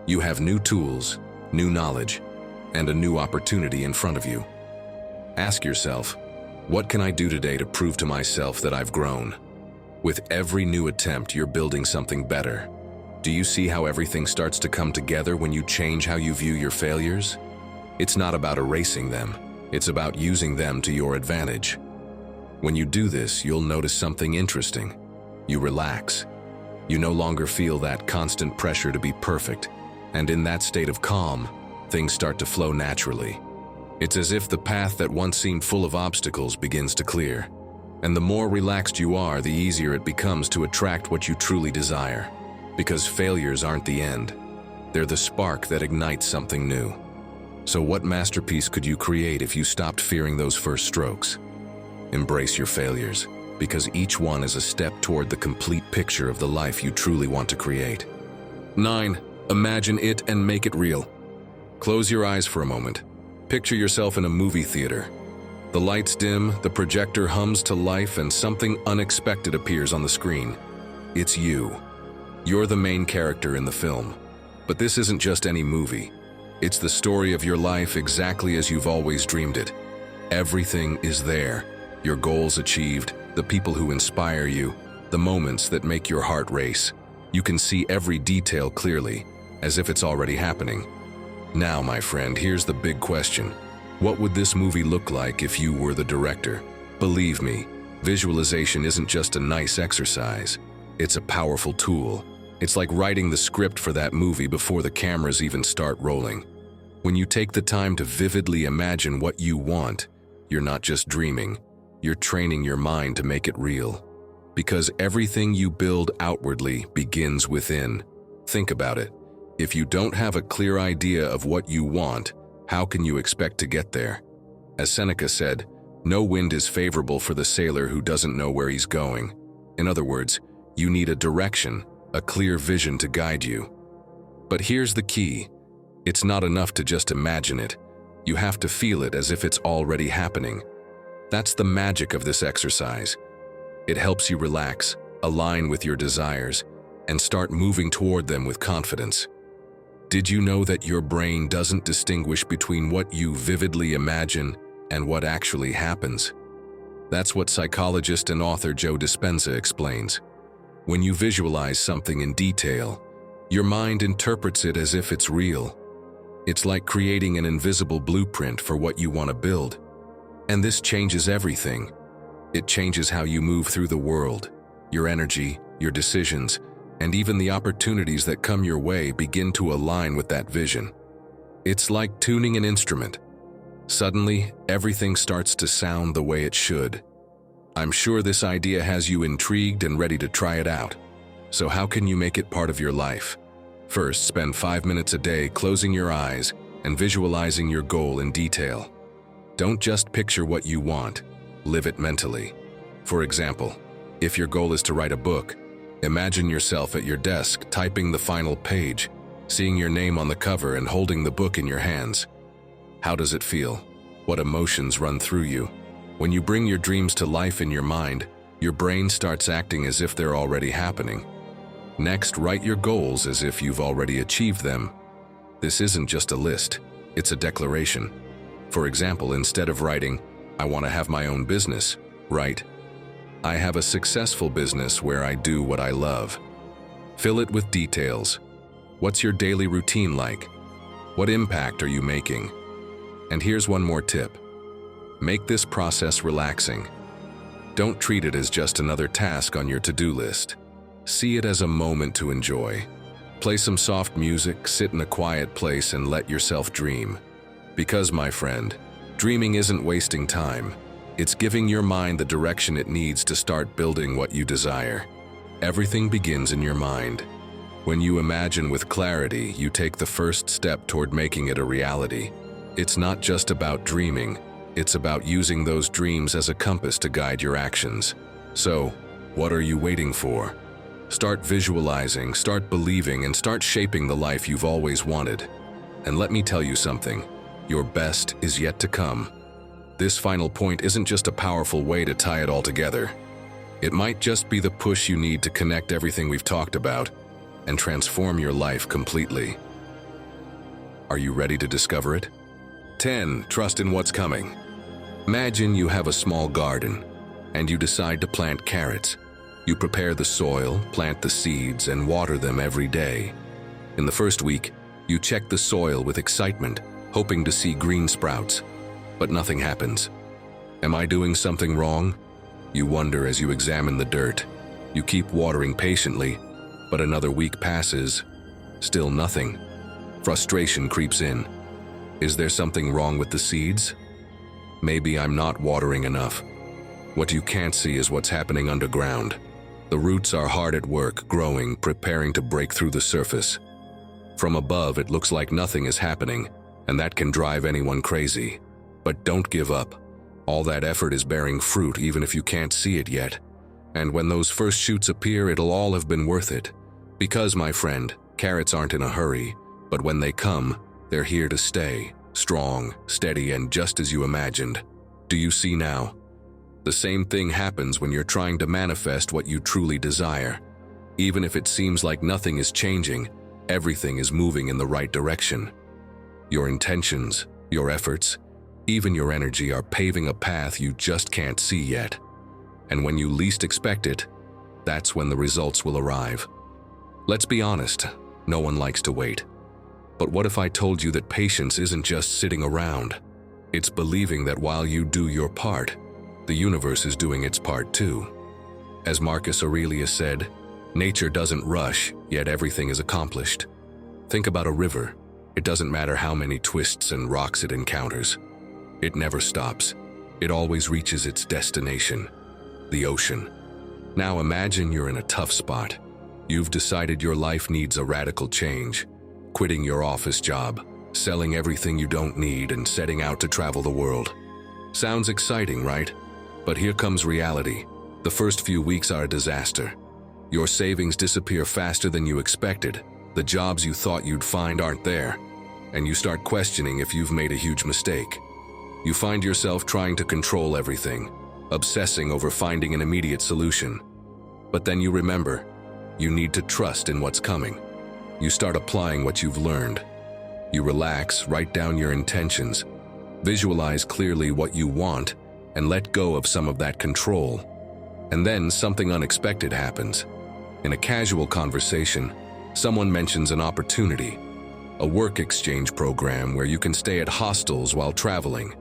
You have new tools, new knowledge, and a new opportunity in front of you. Ask yourself, what can I do today to prove to myself that I've grown? With every new attempt, you're building something better. Do you see how everything starts to come together when you change how you view your failures? It's not about erasing them. It's about using them to your advantage. When you do this, you'll notice something interesting. You relax. You no longer feel that constant pressure to be perfect. And in that state of calm, things start to flow naturally. It's as if the path that once seemed full of obstacles begins to clear. And the more relaxed you are, the easier it becomes to attract what you truly desire. Because failures aren't the end. They're the spark that ignites something new. So what masterpiece could you create if you stopped fearing those first strokes? Embrace your failures, because each one is a step toward the complete picture of the life you truly want to create. 9. Imagine it and make it real. Close your eyes for a moment. Picture yourself in a movie theater. The lights dim, the projector hums to life, and something unexpected appears on the screen. It's you. You're the main character in the film. But this isn't just any movie. It's the story of your life exactly as you've always dreamed it. Everything is there. Your goals achieved, the people who inspire you, the moments that make your heart race. You can see every detail clearly, as if it's already happening. Now, my friend, here's the big question. What would this movie look like if you were the director? Believe me, visualization isn't just a nice exercise. It's a powerful tool. It's like writing the script for that movie before the cameras even start rolling. When you take the time to vividly imagine what you want, you're not just dreaming. You're training your mind to make it real. Because everything you build outwardly begins within. Think about it. If you don't have a clear idea of what you want, how can you expect to get there? As Seneca said, no wind is favorable for the sailor who doesn't know where he's going. In other words, you need a direction, a clear vision to guide you. But here's the key. It's not enough to just imagine it. You have to feel it as if it's already happening. That's the magic of this exercise. It helps you relax, align with your desires, and start moving toward them with confidence. Did you know that your brain doesn't distinguish between what you vividly imagine and what actually happens? That's what psychologist and author Joe Dispenza explains. When you visualize something in detail, your mind interprets it as if it's real. It's like creating an invisible blueprint for what you want to build. And this changes everything. It changes how you move through the world. Your energy, your decisions, and even the opportunities that come your way begin to align with that vision. It's like tuning an instrument. Suddenly, everything starts to sound the way it should. I'm sure this idea has you intrigued and ready to try it out. So how can you make it part of your life? First, spend 5 minutes a day closing your eyes and visualizing your goal in detail. Don't just picture what you want, live it mentally. For example, if your goal is to write a book, imagine yourself at your desk typing the final page, seeing your name on the cover and holding the book in your hands. How does it feel? What emotions run through you? When you bring your dreams to life in your mind, your brain starts acting as if they're already happening. Next, write your goals as if you've already achieved them. This isn't just a list, it's a declaration. For example, instead of writing, "I want to have my own business," write, "I have a successful business where I do what I love." Fill it with details. What's your daily routine like? What impact are you making? And here's one more tip. Make this process relaxing. Don't treat it as just another task on your to-do list. See it as a moment to enjoy. Play some soft music, sit in a quiet place, and let yourself dream. Because, my friend, dreaming isn't wasting time. It's giving your mind the direction it needs to start building what you desire. Everything begins in your mind. When you imagine with clarity, you take the first step toward making it a reality. It's not just about dreaming. It's about using those dreams as a compass to guide your actions. So, what are you waiting for? Start visualizing, start believing, and start shaping the life you've always wanted. And let me tell you something, your best is yet to come. This final point isn't just a powerful way to tie it all together. It might just be the push you need to connect everything we've talked about and transform your life completely. Are you ready to discover it? 10. Trust in what's coming. Imagine you have a small garden and you decide to plant carrots. You prepare the soil, plant the seeds, and water them every day. In the first week, you check the soil with excitement, hoping to see green sprouts, but nothing happens. Am I doing something wrong? You wonder as you examine the dirt. You keep watering patiently, but another week passes. Still nothing. Frustration creeps in. Is there something wrong with the seeds? Maybe I'm not watering enough. What you can't see is what's happening underground. The roots are hard at work, growing, preparing to break through the surface. From above, it looks like nothing is happening, and that can drive anyone crazy. But don't give up. All that effort is bearing fruit even if you can't see it yet. And when those first shoots appear, it'll all have been worth it. Because, my friend, carrots aren't in a hurry, but when they come, they're here to stay, strong, steady, and just as you imagined. Do you see now? The same thing happens when you're trying to manifest what you truly desire. Even if it seems like nothing is changing, everything is moving in the right direction. Your intentions, your efforts, even your energy are paving a path you just can't see yet. And when you least expect it, that's when the results will arrive. Let's be honest, no one likes to wait. But what if I told you that patience isn't just sitting around? It's believing that while you do your part, the universe is doing its part too. As Marcus Aurelius said, nature doesn't rush, yet everything is accomplished. Think about a river. It doesn't matter how many twists and rocks it encounters. It never stops. It always reaches its destination, the ocean. Now imagine you're in a tough spot. You've decided your life needs a radical change, quitting your office job, selling everything you don't need, and setting out to travel the world. Sounds exciting, right? But here comes reality. The first few weeks are a disaster. Your savings disappear faster than you expected. The jobs you thought you'd find aren't there, and you start questioning if you've made a huge mistake. You find yourself trying to control everything, obsessing over finding an immediate solution. But then you remember, you need to trust in what's coming. You start applying what you've learned. You relax, write down your intentions, visualize clearly what you want, and let go of some of that control. And then something unexpected happens. In a casual conversation, someone mentions an opportunity, a work exchange program where you can stay at hostels while traveling.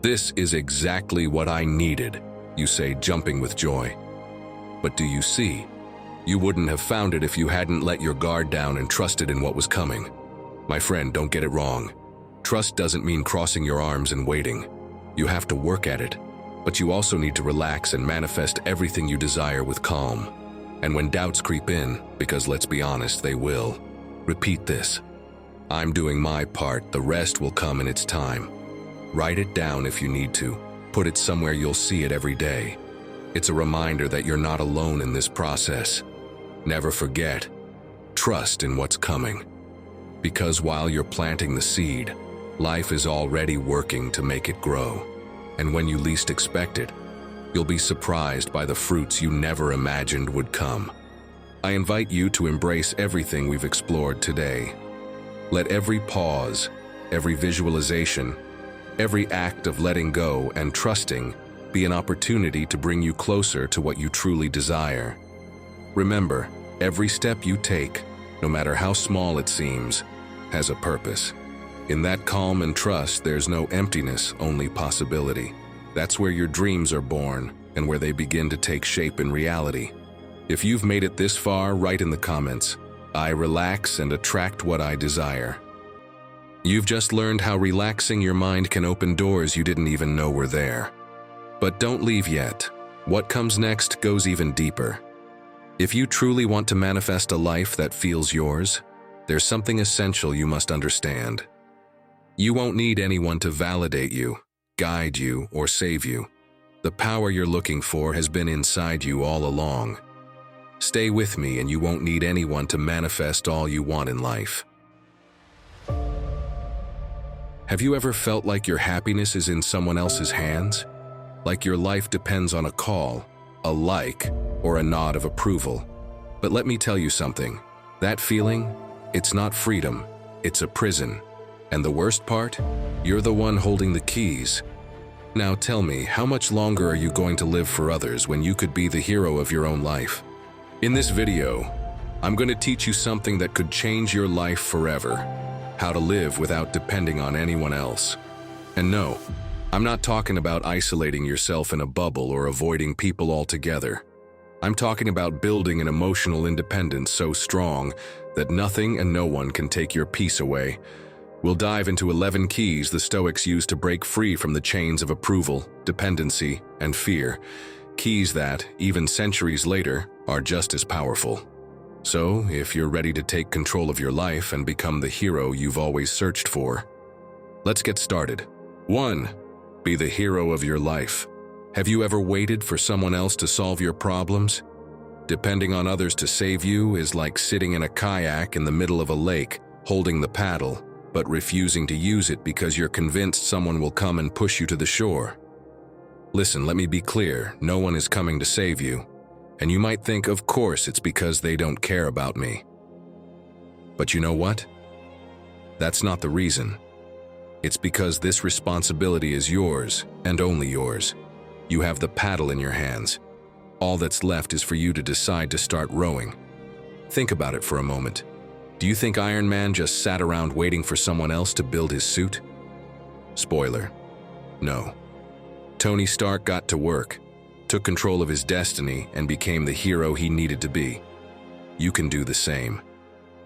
This is exactly what I needed, you say, jumping with joy. But do you see? You wouldn't have found it if you hadn't let your guard down and trusted in what was coming. My friend, don't get it wrong. Trust doesn't mean crossing your arms and waiting. You have to work at it, but you also need to relax and manifest everything you desire with calm. And when doubts creep in, because let's be honest, they will, repeat this. I'm doing my part, the rest will come in its time. Write it down if you need to. Put it somewhere you'll see it every day. It's a reminder that you're not alone in this process. Never forget, trust in what's coming. Because while you're planting the seed, life is already working to make it grow. And when you least expect it, you'll be surprised by the fruits you never imagined would come. I invite you to embrace everything we've explored today. Let every pause, every visualization, every act of letting go and trusting be an opportunity to bring you closer to what you truly desire. Remember, every step you take, no matter how small it seems, has a purpose. In that calm and trust, there's no emptiness, only possibility. That's where your dreams are born and where they begin to take shape in reality. If you've made it this far, write in the comments, I relax and attract what I desire. You've just learned how relaxing your mind can open doors you didn't even know were there. But don't leave yet. What comes next goes even deeper. If you truly want to manifest a life that feels yours, there's something essential you must understand. You won't need anyone to validate you, guide you, or save you. The power you're looking for has been inside you all along. Stay with me and you won't need anyone to manifest all you want in life. Have you ever felt like your happiness is in someone else's hands? Like your life depends on a call, a like, or a nod of approval. But let me tell you something. That feeling, it's not freedom, it's a prison. And the worst part? You're the one holding the keys. Now tell me, how much longer are you going to live for others when you could be the hero of your own life? In this video, I'm going to teach you something that could change your life forever. How to live without depending on anyone else. And no, I'm not talking about isolating yourself in a bubble or avoiding people altogether. I'm talking about building an emotional independence so strong that nothing and no one can take your peace away. We'll dive into 11 keys the Stoics used to break free from the chains of approval, dependency, and fear. Keys that, even centuries later, are just as powerful. So, if you're ready to take control of your life and become the hero you've always searched for, let's get started. 1. Be the hero of your life. Have you ever waited for someone else to solve your problems? Depending on others to save you is like sitting in a kayak in the middle of a lake, holding the paddle, but refusing to use it because you're convinced someone will come and push you to the shore. Listen, let me be clear, no one is coming to save you. And you might think, of course, it's because they don't care about me. But you know what? That's not the reason. It's because this responsibility is yours, and only yours. You have the paddle in your hands. All that's left is for you to decide to start rowing. Think about it for a moment. Do you think Iron Man just sat around waiting for someone else to build his suit? Spoiler. No. Tony Stark got to work, took control of his destiny, and became the hero he needed to be. You can do the same.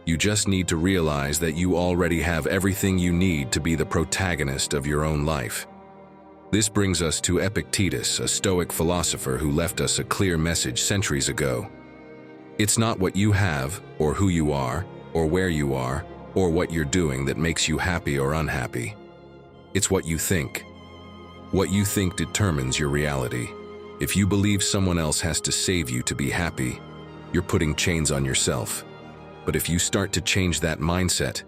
You just need to realize that you already have everything you need to be the protagonist of your own life. This brings us to Epictetus, a Stoic philosopher who left us a clear message centuries ago. It's not what you have, or who you are, or where you are, or what you're doing that makes you happy or unhappy. It's what you think. What you think determines your reality. If you believe someone else has to save you to be happy, you're putting chains on yourself. But if you start to change that mindset,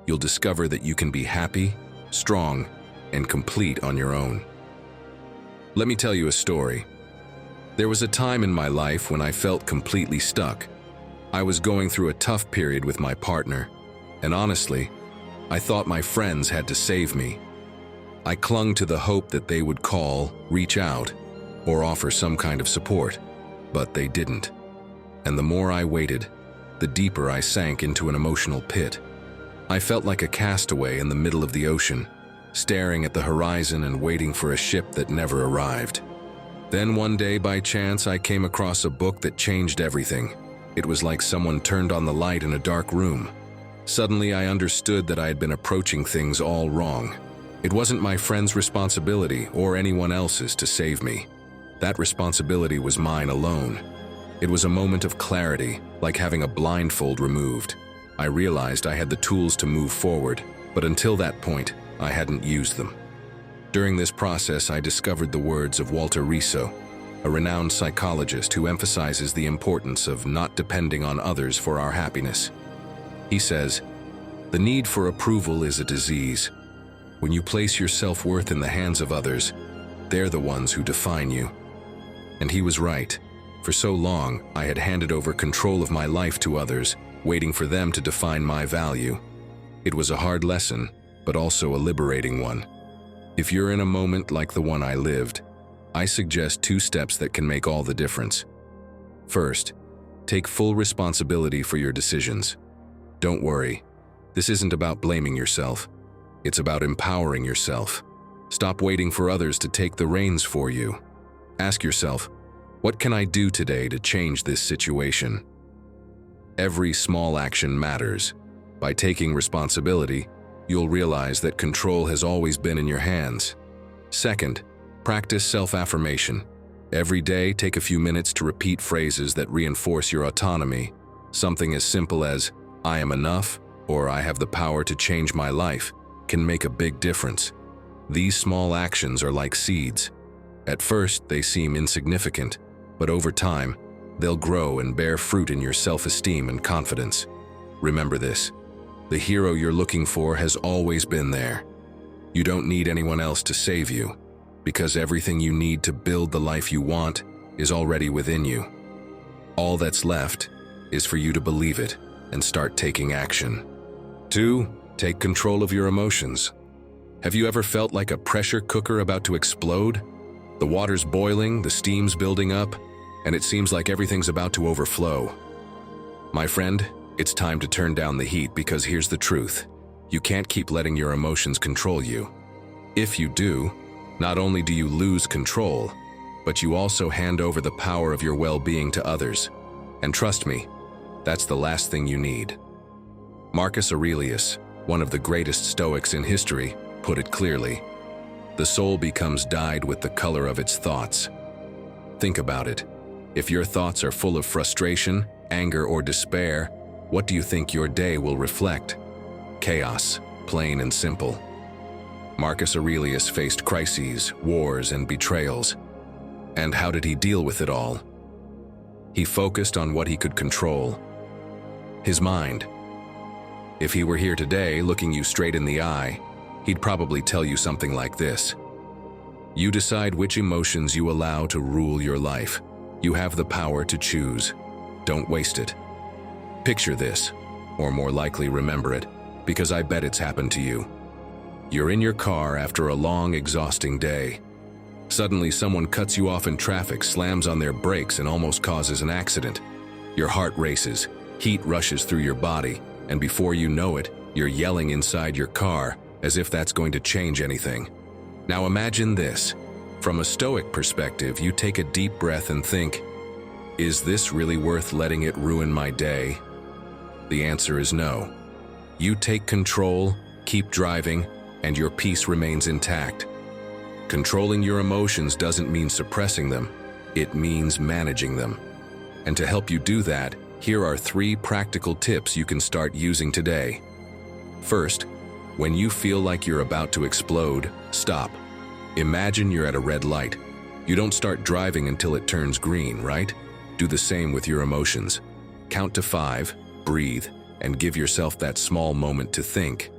you'll discover that you can be happy, strong, and complete on your own. Let me tell you a story. There was a time in my life when I felt completely stuck. I was going through a tough period with my partner, and honestly, I thought my friends had to save me. I clung to the hope that they would call, reach out, or offer some kind of support, but they didn't. And the more I waited, the deeper I sank into an emotional pit. I felt like a castaway in the middle of the ocean, staring at the horizon and waiting for a ship that never arrived. Then one day, by chance, I came across a book that changed everything. It was like someone turned on the light in a dark room. Suddenly, I understood that I had been approaching things all wrong. It wasn't my friend's responsibility or anyone else's to save me. That responsibility was mine alone. It was a moment of clarity, like having a blindfold removed. I realized I had the tools to move forward, but until that point, I hadn't used them. During this process, I discovered the words of Walter Riso, a renowned psychologist who emphasizes the importance of not depending on others for our happiness. He says, "The need for approval is a disease. When you place your self-worth in the hands of others, they're the ones who define you." And he was right. For so long, I had handed over control of my life to others, waiting for them to define my value. It was a hard lesson, but also a liberating one. If you're in a moment like the one I lived, I suggest 2 steps that can make all the difference. First, take full responsibility for your decisions. Don't worry, this isn't about blaming yourself. It's about empowering yourself. Stop waiting for others to take the reins for you. Ask yourself, what can I do today to change this situation? Every small action matters. By taking responsibility, you'll realize that control has always been in your hands. Second, practice self-affirmation. Every day, take a few minutes to repeat phrases that reinforce your autonomy. Something as simple as, "I am enough," or "I have the power to change my life," can make a big difference. These small actions are like seeds. At first, they seem insignificant, but over time, they'll grow and bear fruit in your self-esteem and confidence. Remember this, the hero you're looking for has always been there. You don't need anyone else to save you, because everything you need to build the life you want is already within you. All that's left is for you to believe it and start taking action. 2. Take control of your emotions. Have you ever felt like a pressure cooker about to explode? The water's boiling, the steam's building up, and it seems like everything's about to overflow. My friend, it's time to turn down the heat, because here's the truth. You can't keep letting your emotions control you. If you do, not only do you lose control, but you also hand over the power of your well-being to others. And trust me, that's the last thing you need. Marcus Aurelius, one of the greatest Stoics in history, put it clearly. The soul becomes dyed with the color of its thoughts. Think about it. If your thoughts are full of frustration, anger, or despair, what do you think your day will reflect? Chaos, plain and simple. Marcus Aurelius faced crises, wars, and betrayals. And how did he deal with it all? He focused on what he could control: his mind. If he were here today, looking you straight in the eye, he'd probably tell you something like this: you decide which emotions you allow to rule your life. You have the power to choose. Don't waste it. Picture this, or more likely remember it, because I bet it's happened to you. You're in your car after a long, exhausting day. Suddenly, someone cuts you off in traffic, slams on their brakes, and almost causes an accident. Your heart races, heat rushes through your body, and before you know it, you're yelling inside your car, as if that's going to change anything. Now imagine this. From a Stoic perspective, you take a deep breath and think, is this really worth letting it ruin my day? The answer is no. You take control, keep driving, and your peace remains intact. Controlling your emotions doesn't mean suppressing them, it means managing them. And to help you do that, here are 3 practical tips you can start using today. First, when you feel like you're about to explode, stop. Imagine you're at a red light. You don't start driving until it turns green, right? Do the same with your emotions. Count to 5, breathe, and give yourself that small moment to think.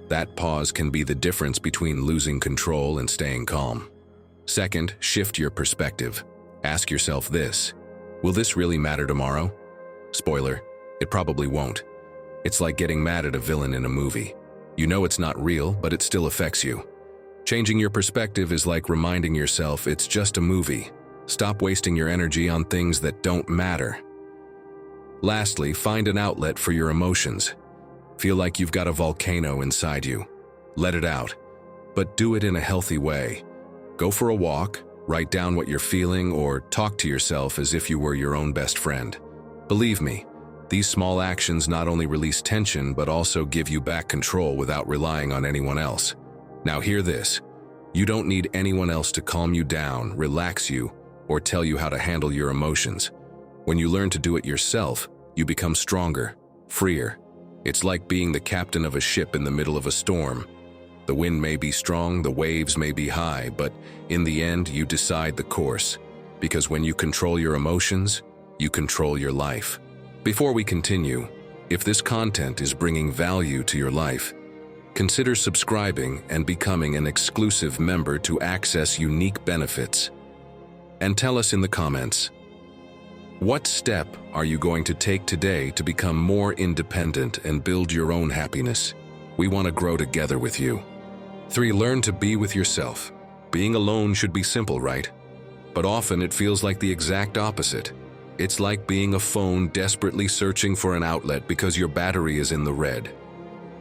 That pause can be the difference between losing control and staying calm. Second, shift your perspective. Ask yourself this: will this really matter tomorrow? Spoiler, it probably won't. It's like getting mad at a villain in a movie. You know it's not real, but it still affects you. Changing your perspective is like reminding yourself it's just a movie. Stop wasting your energy on things that don't matter. Lastly, find an outlet for your emotions. Feel like you've got a volcano inside you. Let it out, but do it in a healthy way. Go for a walk, write down what you're feeling, or talk to yourself as if you were your own best friend. Believe me, these small actions not only release tension, but also give you back control without relying on anyone else. Now hear this: you don't need anyone else to calm you down, relax you, or tell you how to handle your emotions. When you learn to do it yourself, you become stronger, freer. It's like being the captain of a ship in the middle of a storm. The wind may be strong, the waves may be high, but in the end, you decide the course. Because when you control your emotions, you control your life. Before we continue, if this content is bringing value to your life, consider subscribing and becoming an exclusive member to access unique benefits. And tell us in the comments, what step are you going to take today to become more independent and build your own happiness? We want to grow together with you. 3. Learn to be with yourself. Being alone should be simple, right? But often it feels like the exact opposite. It's like being a phone desperately searching for an outlet because your battery is in the red.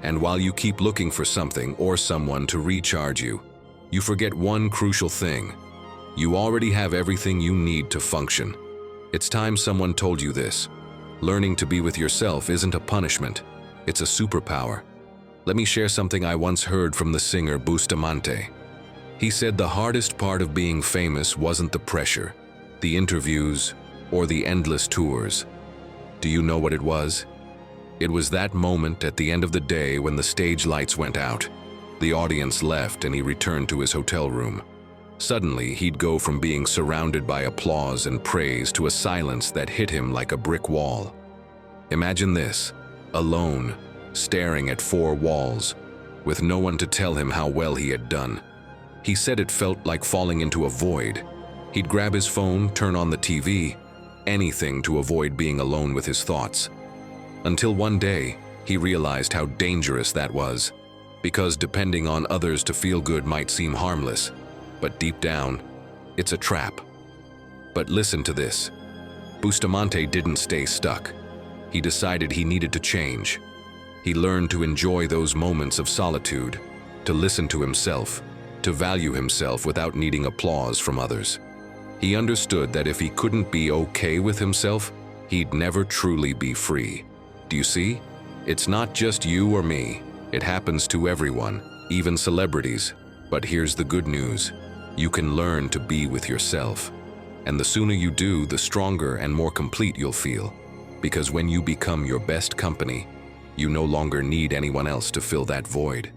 And while you keep looking for something or someone to recharge you, you forget one crucial thing. You already have everything you need to function. It's time someone told you this. Learning to be with yourself isn't a punishment, it's a superpower. Let me share something I once heard from the singer Bustamante. He said the hardest part of being famous wasn't the pressure, the interviews, or the endless tours. Do you know what it was? It was that moment at the end of the day when the stage lights went out. The audience left and he returned to his hotel room. Suddenly, he'd go from being surrounded by applause and praise to a silence that hit him like a brick wall. Imagine this: alone, staring at 4 walls, with no one to tell him how well he had done. He said it felt like falling into a void. He'd grab his phone, turn on the TV, anything to avoid being alone with his thoughts. Until one day, he realized how dangerous that was, because depending on others to feel good might seem harmless, but deep down, it's a trap. But listen to this. Bustamante didn't stay stuck. He decided he needed to change. He learned to enjoy those moments of solitude, to listen to himself, to value himself without needing applause from others. He understood that if he couldn't be okay with himself, he'd never truly be free. Do you see? It's not just you or me. It happens to everyone, even celebrities. But here's the good news. You can learn to be with yourself. And the sooner you do, the stronger and more complete you'll feel. Because when you become your best company, you no longer need anyone else to fill that void.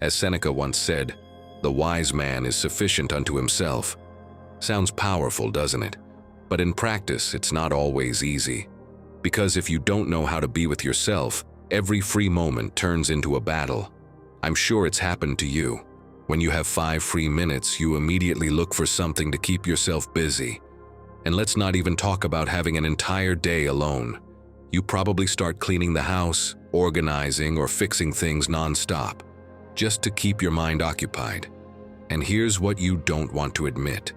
As Seneca once said, "The wise man is sufficient unto himself." Sounds powerful, doesn't it? But in practice, it's not always easy. Because if you don't know how to be with yourself, every free moment turns into a battle. I'm sure it's happened to you. When you have 5 free minutes, you immediately look for something to keep yourself busy. And let's not even talk about having an entire day alone. You probably start cleaning the house, organizing, or fixing things non-stop, just to keep your mind occupied. And here's what you don't want to admit.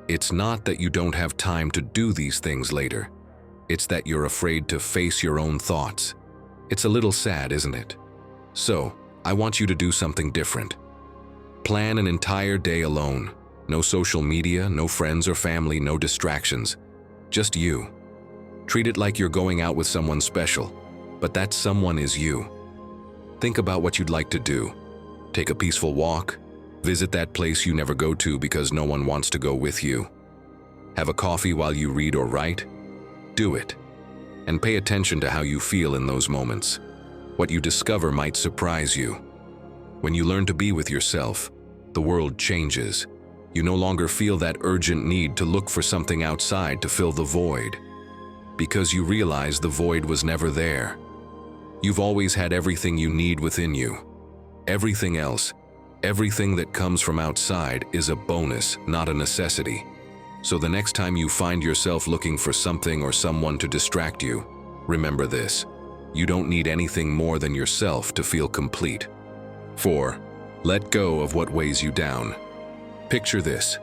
It's not that you don't have time to do these things later. It's that you're afraid to face your own thoughts. It's a little sad, isn't it? So, I want you to do something different. Plan an entire day alone. No social media, no friends or family, no distractions. Just you. Treat it like you're going out with someone special, but that someone is you. Think about what you'd like to do. Take a peaceful walk. Visit that place you never go to because no one wants to go with you. Have a coffee while you read or write. Do it. And pay attention to how you feel in those moments. What you discover might surprise you. When you learn to be with yourself, the world changes. You no longer feel that urgent need to look for something outside to fill the void. Because you realize the void was never there. You've always had everything you need within you. Everything else, everything that comes from outside is a bonus, not a necessity. So the next time you find yourself looking for something or someone to distract you, remember this. You don't need anything more than yourself to feel complete. 4. Let go of what weighs you down. Picture this.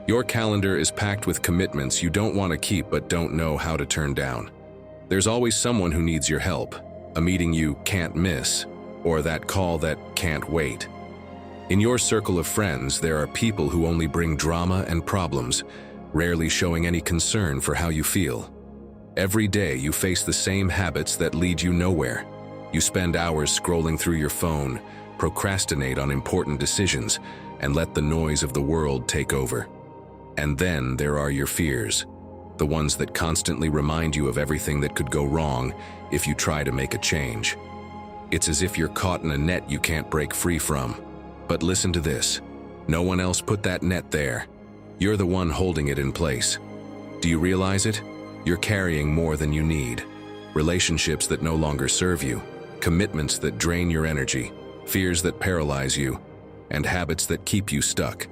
Your calendar is packed with commitments you don't want to keep but don't know how to turn down. There's always someone who needs your help, a meeting you can't miss, or that call that can't wait. In your circle of friends, there are people who only bring drama and problems, rarely showing any concern for how you feel. Every day you face the same habits that lead you nowhere. You spend hours scrolling through your phone, procrastinate on important decisions, and let the noise of the world take over. And then there are your fears, the ones that constantly remind you of everything that could go wrong if you try to make a change. It's as if you're caught in a net you can't break free from. But listen to this. No one else put that net there. You're the one holding it in place. Do you realize it? You're carrying more than you need. Relationships that no longer serve you, commitments that drain your energy, fears that paralyze you, and habits that keep you stuck.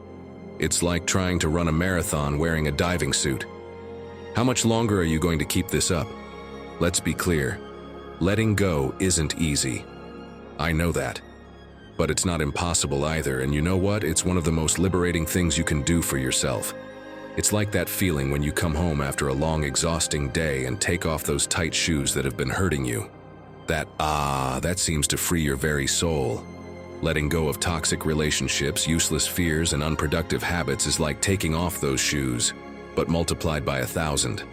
It's like trying to run a marathon wearing a diving suit. How much longer are you going to keep this up? Let's be clear. Letting go isn't easy. I know that. But it's not impossible either, and you know what? It's one of the most liberating things you can do for yourself. It's like that feeling when you come home after a long, exhausting day and take off those tight shoes that have been hurting you. That seems to free your very soul. Letting go of toxic relationships, useless fears, and unproductive habits is like taking off those shoes, but multiplied by 1,000.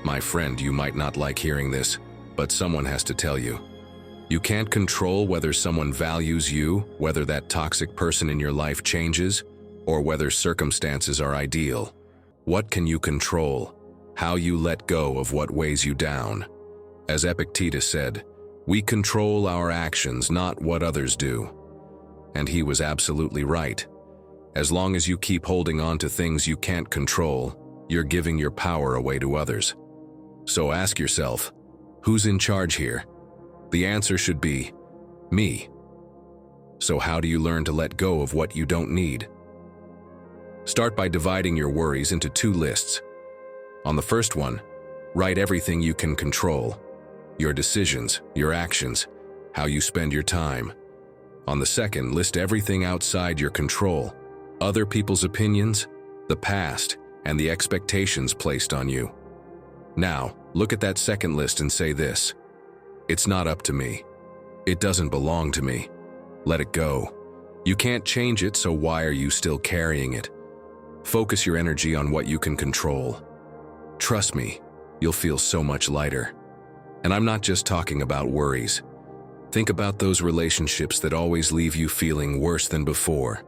My friend, you might not like hearing this, but someone has to tell you. You can't control whether someone values you, whether that toxic person in your life changes, or whether circumstances are ideal. What can you control? How you let go of what weighs you down. As Epictetus said, we control our actions, not what others do. And he was absolutely right. As long as you keep holding on to things you can't control, you're giving your power away to others. So ask yourself, who's in charge here? The answer should be, me. So how do you learn to let go of what you don't need? Start by dividing your worries into 2 lists. On the first one, write everything you can control: your decisions, your actions, how you spend your time. On the second, list everything outside your control: other people's opinions, the past, and the expectations placed on you. Now, look at that second list and say this: it's not up to me. It doesn't belong to me. Let it go. You can't change it, so why are you still carrying it? Focus your energy on what you can control. Trust me, you'll feel so much lighter. And I'm not just talking about worries. Think about those relationships that always leave you feeling worse than before.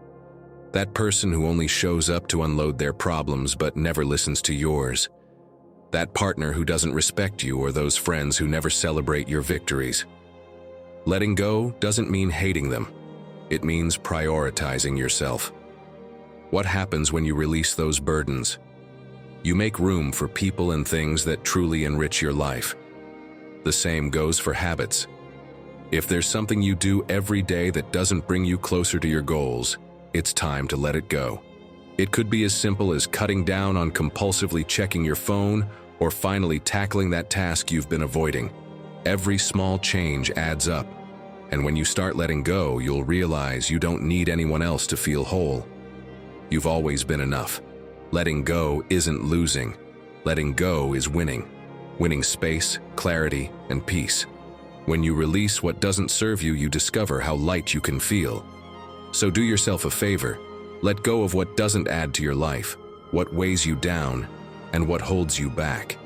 That person who only shows up to unload their problems but never listens to yours. That partner who doesn't respect you, or those friends who never celebrate your victories. Letting go doesn't mean hating them. It means prioritizing yourself. What happens when you release those burdens? You make room for people and things that truly enrich your life. The same goes for habits. If there's something you do every day that doesn't bring you closer to your goals, it's time to let it go. It could be as simple as cutting down on compulsively checking your phone, or finally tackling that task you've been avoiding. Every small change adds up, and when you start letting go, you'll realize you don't need anyone else to feel whole. You've always been enough. Letting go isn't losing. Letting go is winning. Winning space, clarity, and peace. When you release what doesn't serve you, you discover how light you can feel. So do yourself a favor. Let go of what doesn't add to your life, what weighs you down, and what holds you back.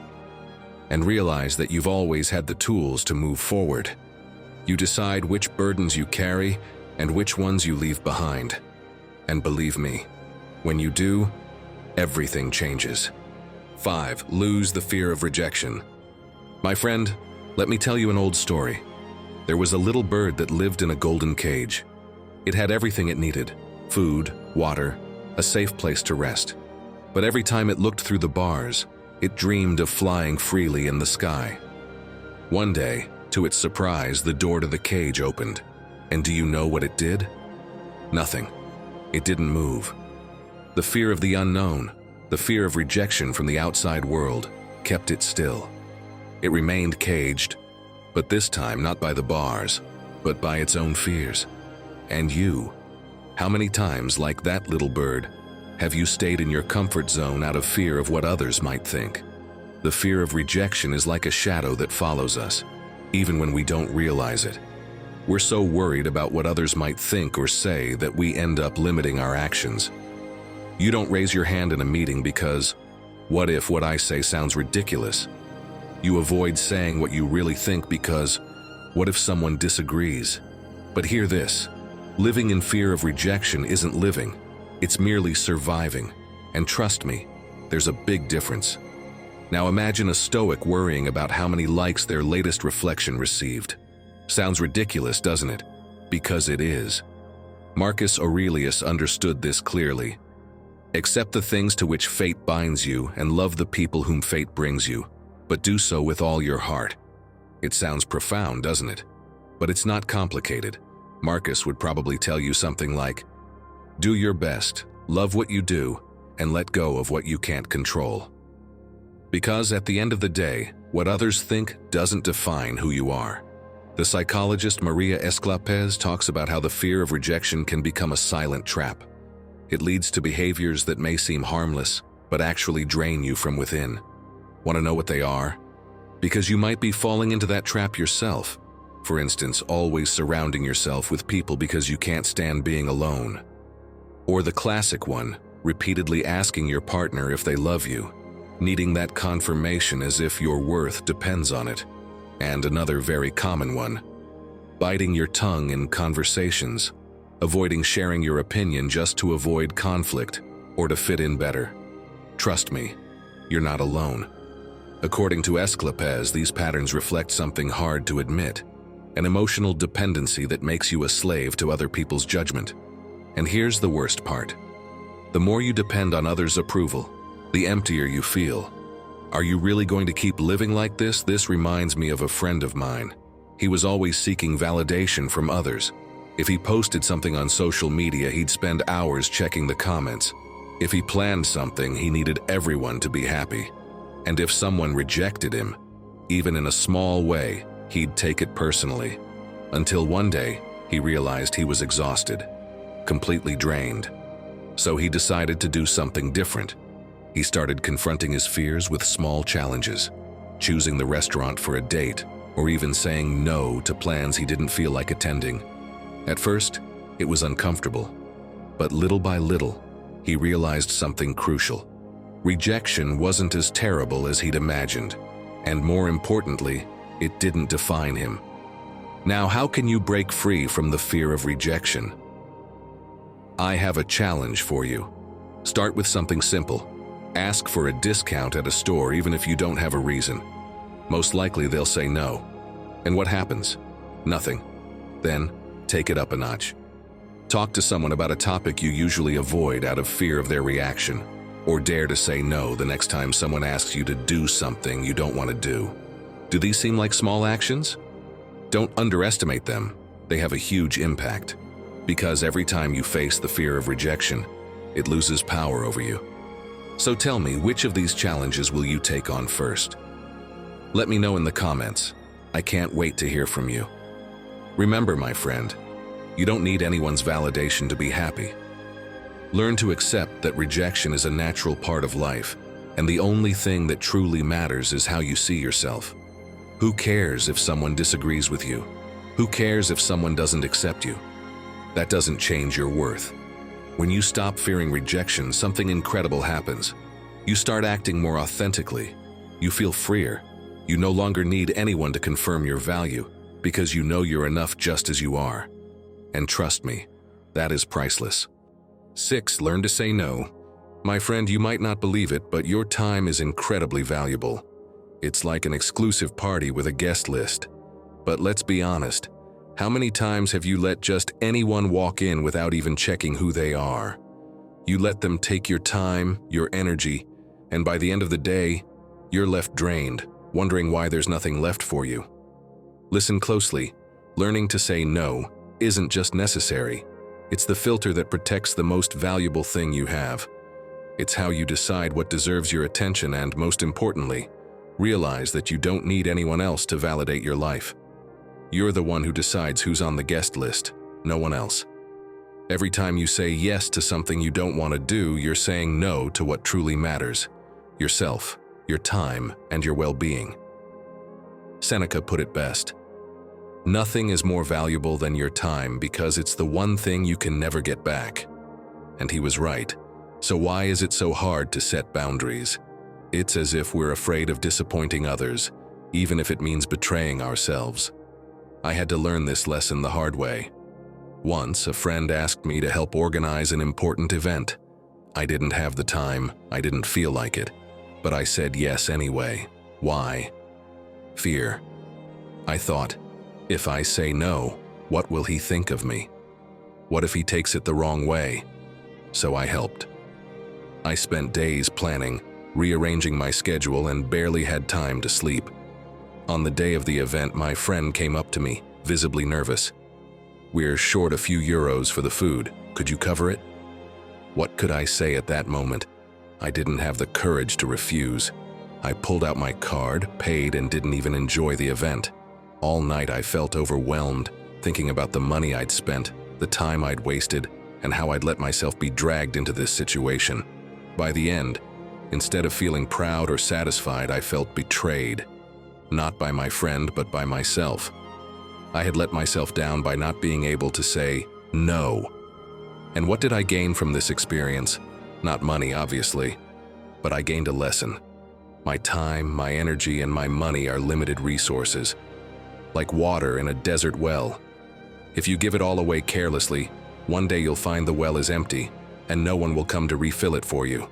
And realize that you've always had the tools to move forward. You decide which burdens you carry and which ones you leave behind. And believe me, when you do, everything changes. 5. Lose the fear of rejection. My friend, let me tell you an old story. There was a little bird that lived in a golden cage. It had everything it needed: food, water, a safe place to rest. But every time it looked through the bars, it dreamed of flying freely in the sky. One day, to its surprise, the door to the cage opened. And do you know what it did? Nothing. It didn't move. The fear of the unknown, the fear of rejection from the outside world, kept it still. It remained caged, but this time not by the bars, but by its own fears. And you? How many times, like that little bird, have you stayed in your comfort zone out of fear of what others might think? The fear of rejection is like a shadow that follows us, even when we don't realize it. We're so worried about what others might think or say that we end up limiting our actions. You don't raise your hand in a meeting because, what if what I say sounds ridiculous? You avoid saying what you really think because, what if someone disagrees? But hear this: living in fear of rejection isn't living. It's merely surviving. And trust me, there's a big difference. Now imagine a Stoic worrying about how many likes their latest reflection received. Sounds ridiculous, doesn't it? Because it is. Marcus Aurelius understood this clearly. Accept the things to which fate binds you and love the people whom fate brings you, but do so with all your heart. It sounds profound, doesn't it? But it's not complicated. Marcus would probably tell you something like, do your best, love what you do, and let go of what you can't control. Because at the end of the day, what others think doesn't define who you are. The psychologist Maria Esclapez talks about how the fear of rejection can become a silent trap. It leads to behaviors that may seem harmless, but actually drain you from within. Want to know what they are? Because you might be falling into that trap yourself. For instance, always surrounding yourself with people because you can't stand being alone. Or the classic one, repeatedly asking your partner if they love you, needing that confirmation as if your worth depends on it. And another very common one, biting your tongue in conversations, avoiding sharing your opinion just to avoid conflict or to fit in better. Trust me, you're not alone. According to Esclapez, these patterns reflect something hard to admit, an emotional dependency that makes you a slave to other people's judgment. And here's the worst part. The more you depend on others' approval, the emptier you feel. Are you really going to keep living like this? This reminds me of a friend of mine. He was always seeking validation from others. If he posted something on social media, he'd spend hours checking the comments. If he planned something, he needed everyone to be happy. And if someone rejected him, even in a small way, he'd take it personally. Until one day, he realized he was exhausted, completely drained. So he decided to do something different. He started confronting his fears with small challenges, choosing the restaurant for a date, or even saying no to plans he didn't feel like attending. At first, it was uncomfortable, but little by little, he realized something crucial. Rejection wasn't as terrible as he'd imagined, and more importantly, it didn't define him. Now, how can you break free from the fear of rejection? I have a challenge for you. Start with something simple. Ask for a discount at a store even if you don't have a reason. Most likely they'll say no. And what happens? Nothing. Then, take it up a notch. Talk to someone about a topic you usually avoid out of fear of their reaction, or dare to say no the next time someone asks you to do something you don't want to do. Do these seem like small actions? Don't underestimate them. They have a huge impact. Because every time you face the fear of rejection, it loses power over you. So tell me, which of these challenges will you take on first? Let me know in the comments. I can't wait to hear from you. Remember, my friend, you don't need anyone's validation to be happy. Learn to accept that rejection is a natural part of life, and the only thing that truly matters is how you see yourself. Who cares if someone disagrees with you? Who cares if someone doesn't accept you? That doesn't change your worth. When you stop fearing rejection, something incredible happens. You start acting more authentically. You feel freer. You no longer need anyone to confirm your value, because you know you're enough just as you are. And trust me, that is priceless. 6. Learn to say no. My friend, you might not believe it, but your time is incredibly valuable. It's like an exclusive party with a guest list. But let's be honest, how many times have you let just anyone walk in without even checking who they are? You let them take your time, your energy, and by the end of the day, you're left drained, wondering why there's nothing left for you. Listen closely. Learning to say no isn't just necessary. It's the filter that protects the most valuable thing you have. It's how you decide what deserves your attention and, most importantly, realize that you don't need anyone else to validate your life. You're the one who decides who's on the guest list, no one else. Every time you say yes to something you don't want to do, you're saying no to what truly matters: yourself, your time, and your well-being. Seneca put it best. Nothing is more valuable than your time because it's the one thing you can never get back. And he was right. So why is it so hard to set boundaries? It's as if we're afraid of disappointing others, even if it means betraying ourselves. I had to learn this lesson the hard way. Once, a friend asked me to help organize an important event. I didn't have the time, I didn't feel like it, but I said yes anyway. Why? Fear. I thought, if I say no, what will he think of me? What if he takes it the wrong way? So I helped. I spent days planning, rearranging my schedule, and barely had time to sleep. On the day of the event, my friend came up to me, visibly nervous. "We're short a few euros for the food. Could you cover it?" What could I say at that moment? I didn't have the courage to refuse. I pulled out my card, paid, and didn't even enjoy the event. All night I felt overwhelmed, thinking about the money I'd spent, the time I'd wasted, and how I'd let myself be dragged into this situation. By the end, instead of feeling proud or satisfied, I felt betrayed. Not by my friend, but by myself. I had let myself down by not being able to say no. And what did I gain from this experience? Not money, obviously, but I gained a lesson. My time, my energy, and my money are limited resources, like water in a desert well. If you give it all away carelessly, one day you'll find the well is empty, and no one will come to refill it for you.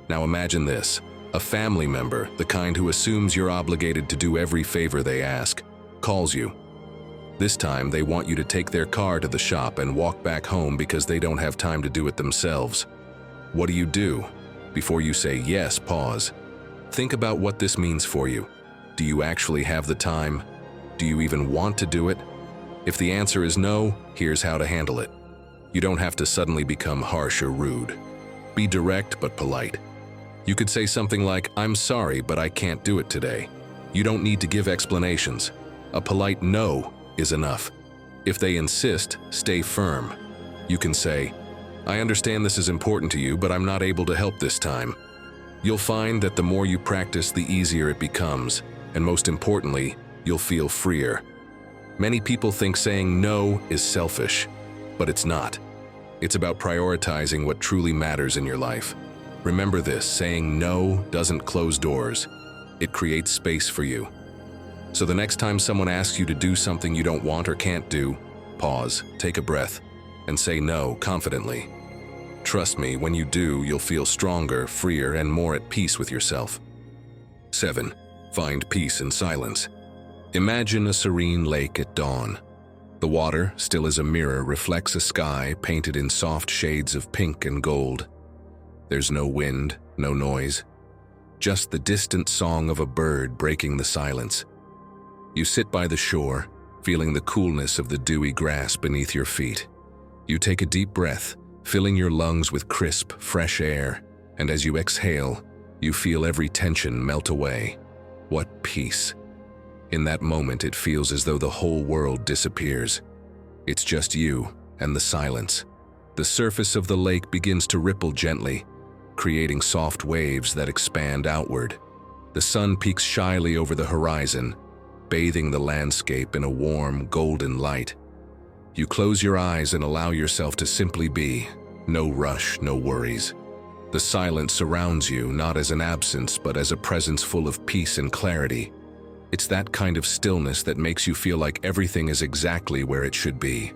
Now imagine this. A family member, the kind who assumes you're obligated to do every favor they ask, calls you. This time, they want you to take their car to the shop and walk back home because they don't have time to do it themselves. What do? Before you say yes, pause. Think about what this means for you. Do you actually have the time? Do you even want to do it? If the answer is no, here's how to handle it. You don't have to suddenly become harsh or rude. Be direct but polite. You could say something like, "I'm sorry, but I can't do it today." You don't need to give explanations. A polite no is enough. If they insist, stay firm. You can say, "I understand this is important to you, but I'm not able to help this time." You'll find that the more you practice, the easier it becomes, and most importantly, you'll feel freer. Many people think saying no is selfish, but it's not. It's about prioritizing what truly matters in your life. Remember this, saying no doesn't close doors. It creates space for you. So the next time someone asks you to do something you don't want or can't do, pause, take a breath, and say no confidently. Trust me, when you do, you'll feel stronger, freer, and more at peace with yourself. 7. Find peace in silence. Imagine a serene lake at dawn. The water, still as a mirror, reflects a sky painted in soft shades of pink and gold. There's no wind, no noise, just the distant song of a bird breaking the silence. You sit by the shore, feeling the coolness of the dewy grass beneath your feet. You take a deep breath, filling your lungs with crisp, fresh air, and as you exhale, you feel every tension melt away. What peace! In that moment, it feels as though the whole world disappears. It's just you and the silence. The surface of the lake begins to ripple gently, creating soft waves that expand outward. The sun peeks shyly over the horizon, bathing the landscape in a warm, golden light. You close your eyes and allow yourself to simply be. No rush, no worries. The silence surrounds you, not as an absence, but as a presence full of peace and clarity. It's that kind of stillness that makes you feel like everything is exactly where it should be.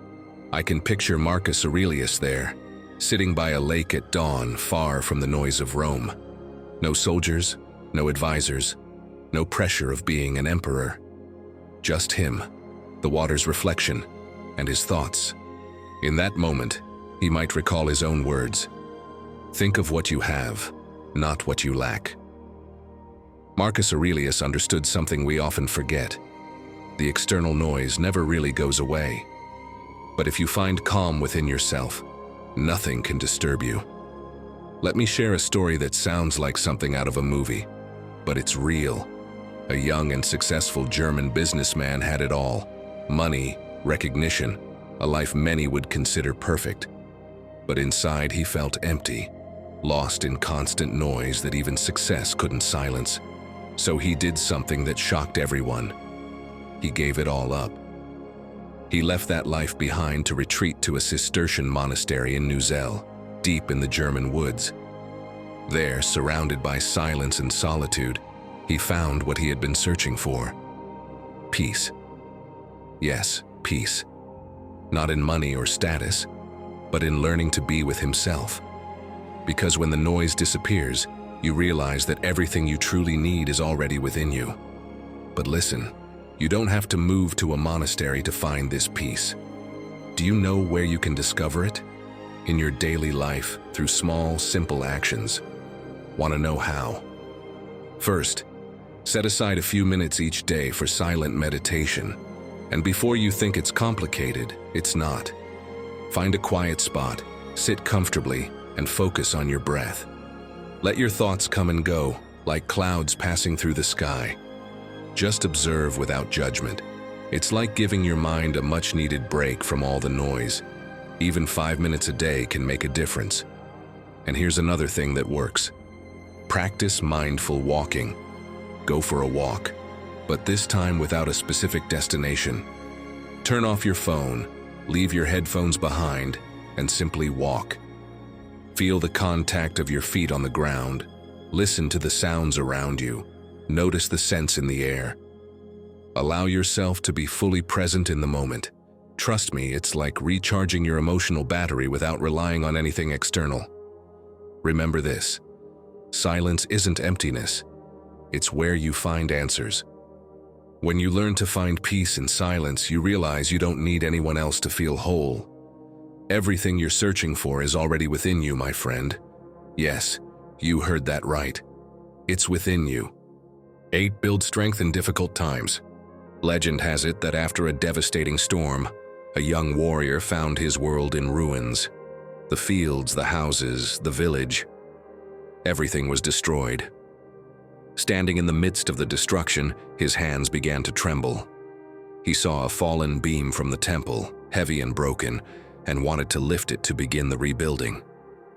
I can picture Marcus Aurelius there, sitting by a lake at dawn, far from the noise of Rome. No soldiers, no advisors, no pressure of being an emperor. Just him, the water's reflection, and his thoughts. In that moment, he might recall his own words. Think of what you have, not what you lack. Marcus Aurelius understood something we often forget. The external noise never really goes away. But if you find calm within yourself, nothing can disturb you. Let me share a story that sounds like something out of a movie, but it's real. A young and successful German businessman had it all: money, recognition, a life many would consider perfect. But inside he felt empty, lost in constant noise that even success couldn't silence. So he did something that shocked everyone. He gave it all up. He left that life behind to retreat to a Cistercian monastery in Neuzel, deep in the German woods. There, surrounded by silence and solitude, he found what he had been searching for. Peace. Yes, peace. Not in money or status, but in learning to be with himself. Because when the noise disappears, you realize that everything you truly need is already within you. But listen, you don't have to move to a monastery to find this peace. Do you know where you can discover it? In your daily life, through small, simple actions. Want to know how? First, set aside a few minutes each day for silent meditation. And before you think it's complicated, it's not. Find a quiet spot, sit comfortably, and focus on your breath. Let your thoughts come and go, like clouds passing through the sky. Just observe without judgment. It's like giving your mind a much-needed break from all the noise. Even 5 minutes a day can make a difference. And here's another thing that works. Practice mindful walking. Go for a walk, but this time without a specific destination. Turn off your phone, leave your headphones behind, and simply walk. Feel the contact of your feet on the ground. Listen to the sounds around you. Notice the scents in the air. Allow yourself to be fully present in the moment. Trust me, it's like recharging your emotional battery without relying on anything external. Remember this: silence isn't emptiness. It's where you find answers. When you learn to find peace in silence, you realize you don't need anyone else to feel whole. Everything you're searching for is already within you, my friend. Yes, you heard that right. It's within you. 8. Build strength in difficult times. Legend has it that after a devastating storm, a young warrior found his world in ruins. The fields, the houses, the village, Everything was destroyed. Standing in the midst of the destruction, his hands began to tremble. He saw a fallen beam from the temple, heavy and broken, and wanted to lift it to begin the rebuilding.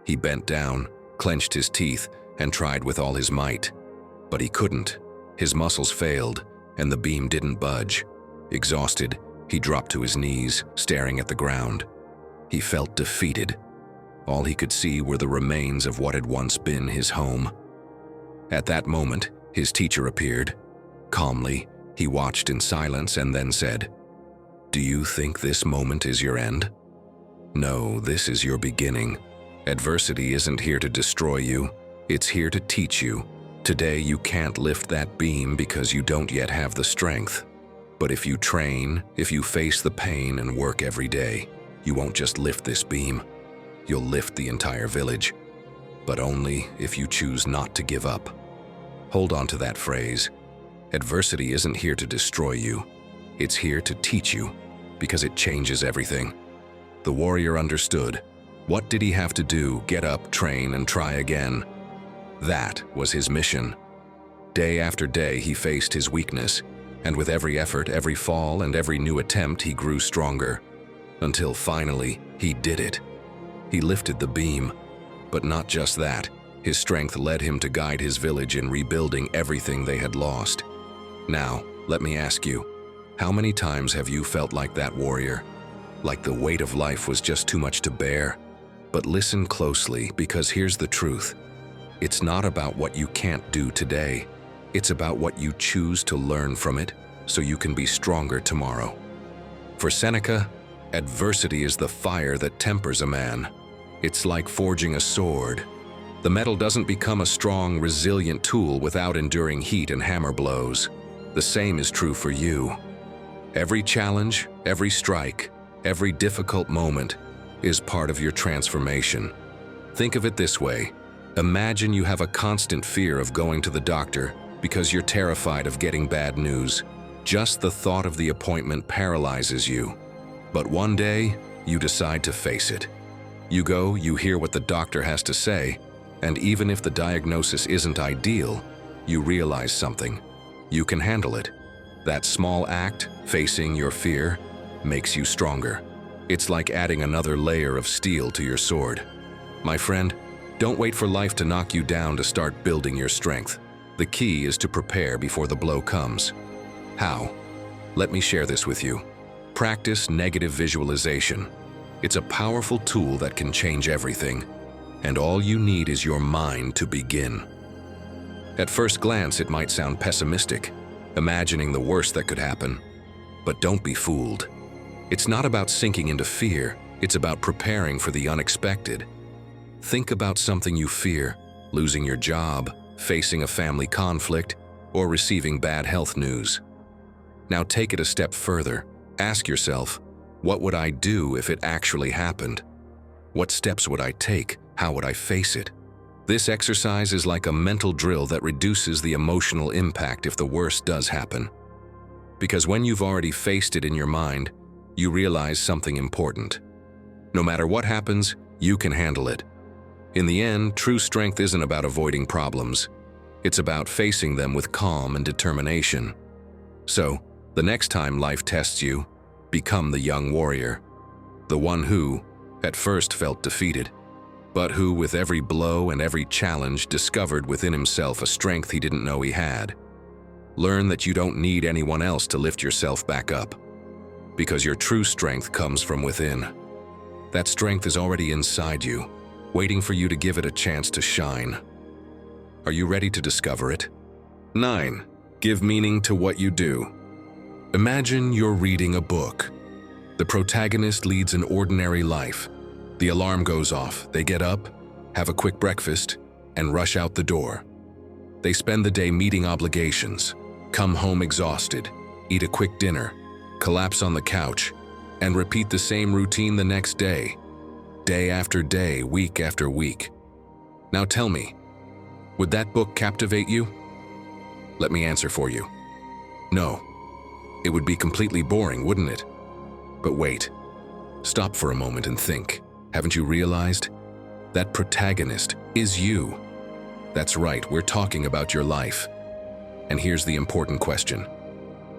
He bent down, clenched his teeth, and tried with all his might. But he couldn't. His muscles failed, and the beam didn't budge. Exhausted, he dropped to his knees, staring at the ground. He felt defeated. All he could see were the remains of what had once been his home. At that moment, his teacher appeared. Calmly, he watched in silence and then said, "Do you think this moment is your end? No, this is your beginning. Adversity isn't here to destroy you. It's here to teach you. Today you can't lift that beam because you don't yet have the strength. But if you train, if you face the pain and work every day, you won't just lift this beam. You'll lift the entire village. But only if you choose not to give up." Hold on to that phrase. Adversity isn't here to destroy you. It's here to teach you, because it changes everything. The warrior understood. What did he have to do? Get up, train, and try again. That was his mission. Day after day he faced his weakness, and with every effort, every fall, and every new attempt he grew stronger. Until finally, he did it. He lifted the beam. But not just that. His strength led him to guide his village in rebuilding everything they had lost. Now, let me ask you, how many times have you felt like that warrior? Like the weight of life was just too much to bear? But listen closely, because here's the truth. It's not about what you can't do today. It's about what you choose to learn from it so you can be stronger tomorrow. For Seneca, adversity is the fire that tempers a man. It's like forging a sword. The metal doesn't become a strong, resilient tool without enduring heat and hammer blows. The same is true for you. Every challenge, every strike, every difficult moment is part of your transformation. Think of it this way. Imagine you have a constant fear of going to the doctor because you're terrified of getting bad news. Just the thought of the appointment paralyzes you. But one day, you decide to face it. You go, you hear what the doctor has to say, and even if the diagnosis isn't ideal, you realize something. You can handle it. That small act, facing your fear, makes you stronger. It's like adding another layer of steel to your sword. My friend, don't wait for life to knock you down to start building your strength. The key is to prepare before the blow comes. How? Let me share this with you. Practice negative visualization. It's a powerful tool that can change everything, and all you need is your mind to begin. At first glance, it might sound pessimistic, imagining the worst that could happen. But don't be fooled. It's not about sinking into fear, it's about preparing for the unexpected. Think about something you fear, losing your job, facing a family conflict, or receiving bad health news. Now take it a step further. Ask yourself, what would I do if it actually happened? What steps would I take? How would I face it? This exercise is like a mental drill that reduces the emotional impact if the worst does happen. Because when you've already faced it in your mind, you realize something important. No matter what happens, you can handle it. In the end, true strength isn't about avoiding problems. It's about facing them with calm and determination. So, the next time life tests you, become the young warrior. The one who, at first, felt defeated, but who, with every blow and every challenge, discovered within himself a strength he didn't know he had. Learn that you don't need anyone else to lift yourself back up, because your true strength comes from within. That strength is already inside you, waiting for you to give it a chance to shine. Are you ready to discover it? 9. Give meaning to what you do. Imagine you're reading a book. The protagonist leads an ordinary life. The alarm goes off, they get up, have a quick breakfast, and rush out the door. They spend the day meeting obligations, come home exhausted, eat a quick dinner, collapse on the couch, and repeat the same routine the next day after day, week after week. Now tell me, would that book captivate you? Let me answer for you. No. It would be completely boring, wouldn't it? But wait. Stop for a moment and think. Haven't you realized? That protagonist is you. That's right, we're talking about your life. And here's the important question.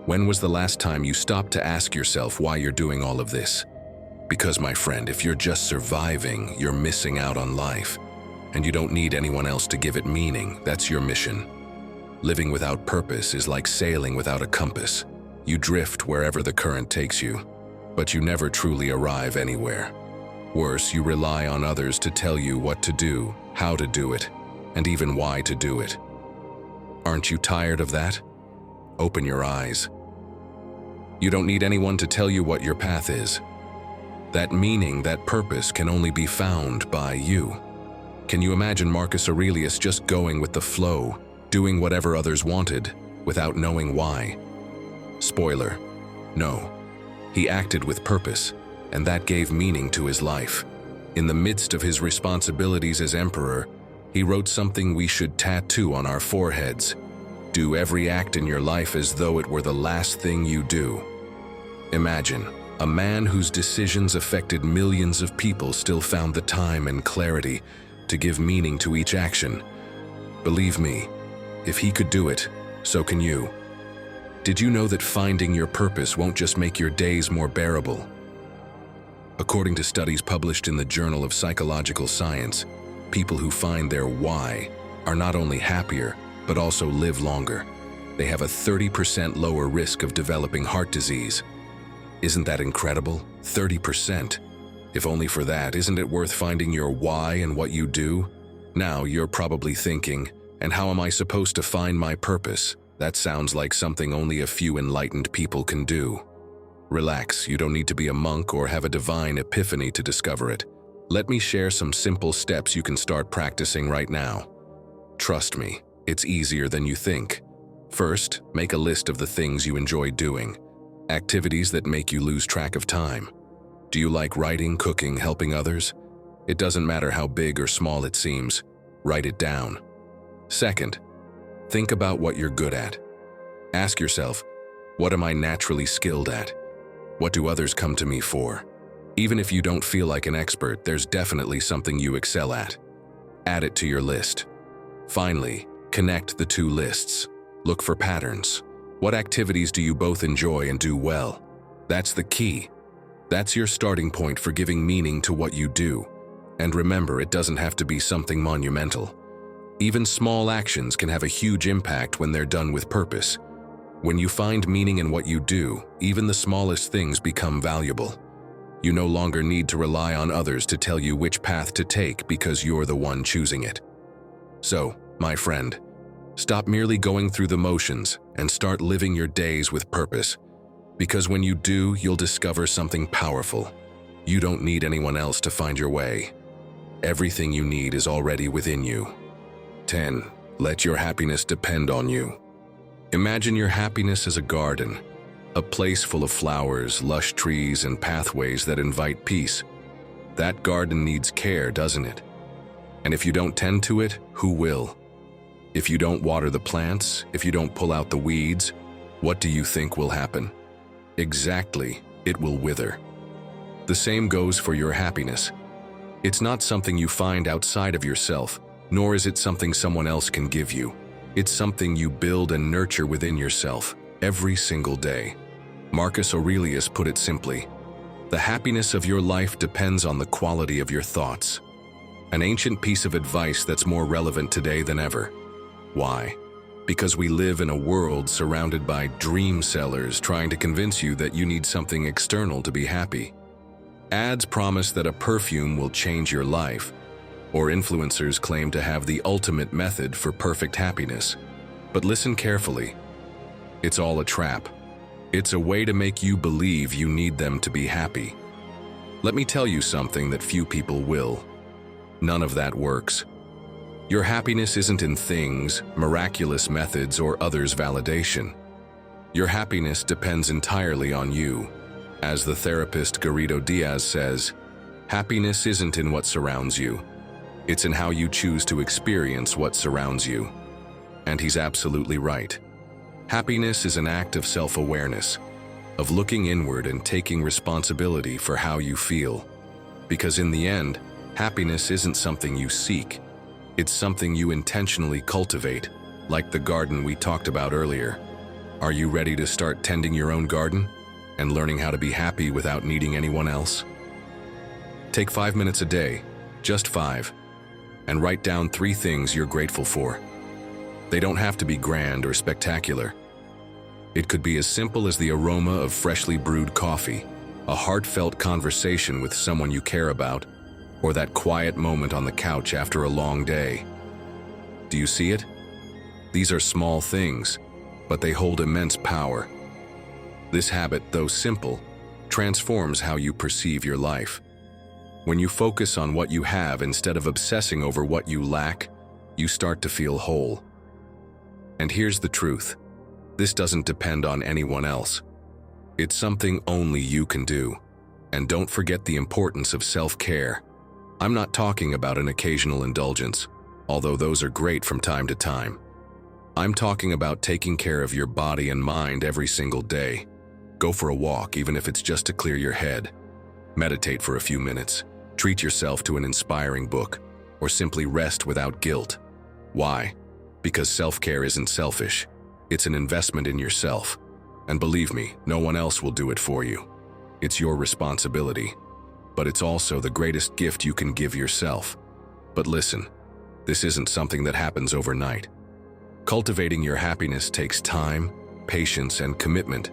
When was the last time you stopped to ask yourself why you're doing all of this? Because, my friend, if you're just surviving, you're missing out on life. And you don't need anyone else to give it meaning. That's your mission. Living without purpose is like sailing without a compass. You drift wherever the current takes you, but you never truly arrive anywhere. Worse, you rely on others to tell you what to do, how to do it, and even why to do it. Aren't you tired of that? Open your eyes. You don't need anyone to tell you what your path is. That meaning, that purpose can only be found by you. Can you imagine Marcus Aurelius just going with the flow, doing whatever others wanted, without knowing why? Spoiler, no. He acted with purpose, and that gave meaning to his life. In the midst of his responsibilities as emperor, he wrote something we should tattoo on our foreheads. Do every act in your life as though it were the last thing you do. Imagine, a man whose decisions affected millions of people still found the time and clarity to give meaning to each action. Believe me, if he could do it, so can you. Did you know that finding your purpose won't just make your days more bearable? According to studies published in the Journal of Psychological Science, people who find their why are not only happier, but also live longer. They have a 30% lower risk of developing heart disease. Isn't that incredible? 30%. If only for that, isn't it worth finding your why and what you do? Now you're probably thinking, and how am I supposed to find my purpose? That sounds like something only a few enlightened people can do. Relax, you don't need to be a monk or have a divine epiphany to discover it. Let me share some simple steps you can start practicing right now. Trust me, it's easier than you think. First, make a list of the things you enjoy doing. Activities that make you lose track of time. Do you like writing, cooking, helping others? It doesn't matter how big or small it seems. Write it down. Second, think about what you're good at. Ask yourself, what am I naturally skilled at? What do others come to me for? Even if you don't feel like an expert, there's definitely something you excel at. Add it to your list. Finally, connect the two lists. Look for patterns. What activities do you both enjoy and do well? That's the key. That's your starting point for giving meaning to what you do. And remember, it doesn't have to be something monumental. Even small actions can have a huge impact when they're done with purpose. When you find meaning in what you do, even the smallest things become valuable. You no longer need to rely on others to tell you which path to take because you're the one choosing it. So, my friend, stop merely going through the motions and start living your days with purpose. Because when you do, you'll discover something powerful. You don't need anyone else to find your way. Everything you need is already within you. 10. Let your happiness depend on you. Imagine your happiness as a garden, a place full of flowers, lush trees, and pathways that invite peace. That garden needs care, doesn't it? And if you don't tend to it, who will? If you don't water the plants, if you don't pull out the weeds, what do you think will happen? Exactly, it will wither. The same goes for your happiness. It's not something you find outside of yourself, nor is it something someone else can give you. It's something you build and nurture within yourself every single day. Marcus Aurelius put it simply, the happiness of your life depends on the quality of your thoughts. An ancient piece of advice that's more relevant today than ever. Why? Because we live in a world surrounded by dream sellers trying to convince you that you need something external to be happy. Ads promise that a perfume will change your life, or influencers claim to have the ultimate method for perfect happiness. But listen carefully. It's all a trap. It's a way to make you believe you need them to be happy. Let me tell you something that few people will. None of that works. Your happiness isn't in things, miraculous methods, or others' validation. Your happiness depends entirely on you. As the therapist Garrido Diaz says, happiness isn't in what surrounds you. It's in how you choose to experience what surrounds you. And he's absolutely right. Happiness is an act of self-awareness, of looking inward and taking responsibility for how you feel. Because in the end, happiness isn't something you seek. It's something you intentionally cultivate, like the garden we talked about earlier. Are you ready to start tending your own garden and learning how to be happy without needing anyone else? Take 5 minutes a day, just 5, and write down 3 things you're grateful for. They don't have to be grand or spectacular. It could be as simple as the aroma of freshly brewed coffee, a heartfelt conversation with someone you care about, or that quiet moment on the couch after a long day. Do you see it? These are small things, but they hold immense power. This habit, though simple, transforms how you perceive your life. When you focus on what you have instead of obsessing over what you lack, you start to feel whole. And here's the truth. This doesn't depend on anyone else. It's something only you can do. And don't forget the importance of self-care. I'm not talking about an occasional indulgence, although those are great from time to time. I'm talking about taking care of your body and mind every single day. Go for a walk, even if it's just to clear your head. Meditate for a few minutes. Treat yourself to an inspiring book, or simply rest without guilt. Why? Because self-care isn't selfish. It's an investment in yourself. And believe me, no one else will do it for you. It's your responsibility. But it's also the greatest gift you can give yourself. But listen, this isn't something that happens overnight. Cultivating your happiness takes time, patience, and commitment.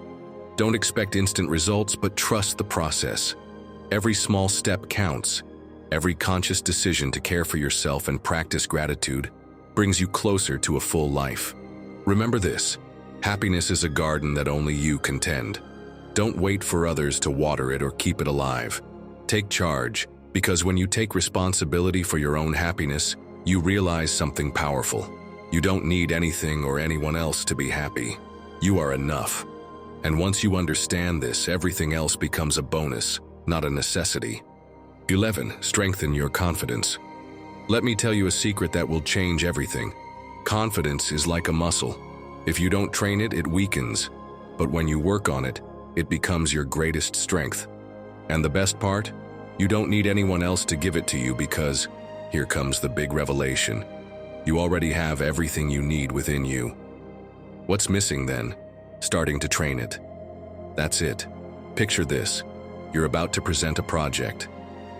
Don't expect instant results, but trust the process. Every small step counts. Every conscious decision to care for yourself and practice gratitude brings you closer to a full life. Remember this, happiness is a garden that only you can tend. Don't wait for others to water it or keep it alive. Take charge, because when you take responsibility for your own happiness, you realize something powerful. You don't need anything or anyone else to be happy. You are enough. And once you understand this, everything else becomes a bonus, not a necessity. 11. Strengthen your confidence. Let me tell you a secret that will change everything. Confidence is like a muscle. If you don't train it, it weakens. But when you work on it, it becomes your greatest strength. And the best part? You don't need anyone else to give it to you because, here comes the big revelation, you already have everything you need within you. What's missing then? Starting to train it. That's it. Picture this. You're about to present a project.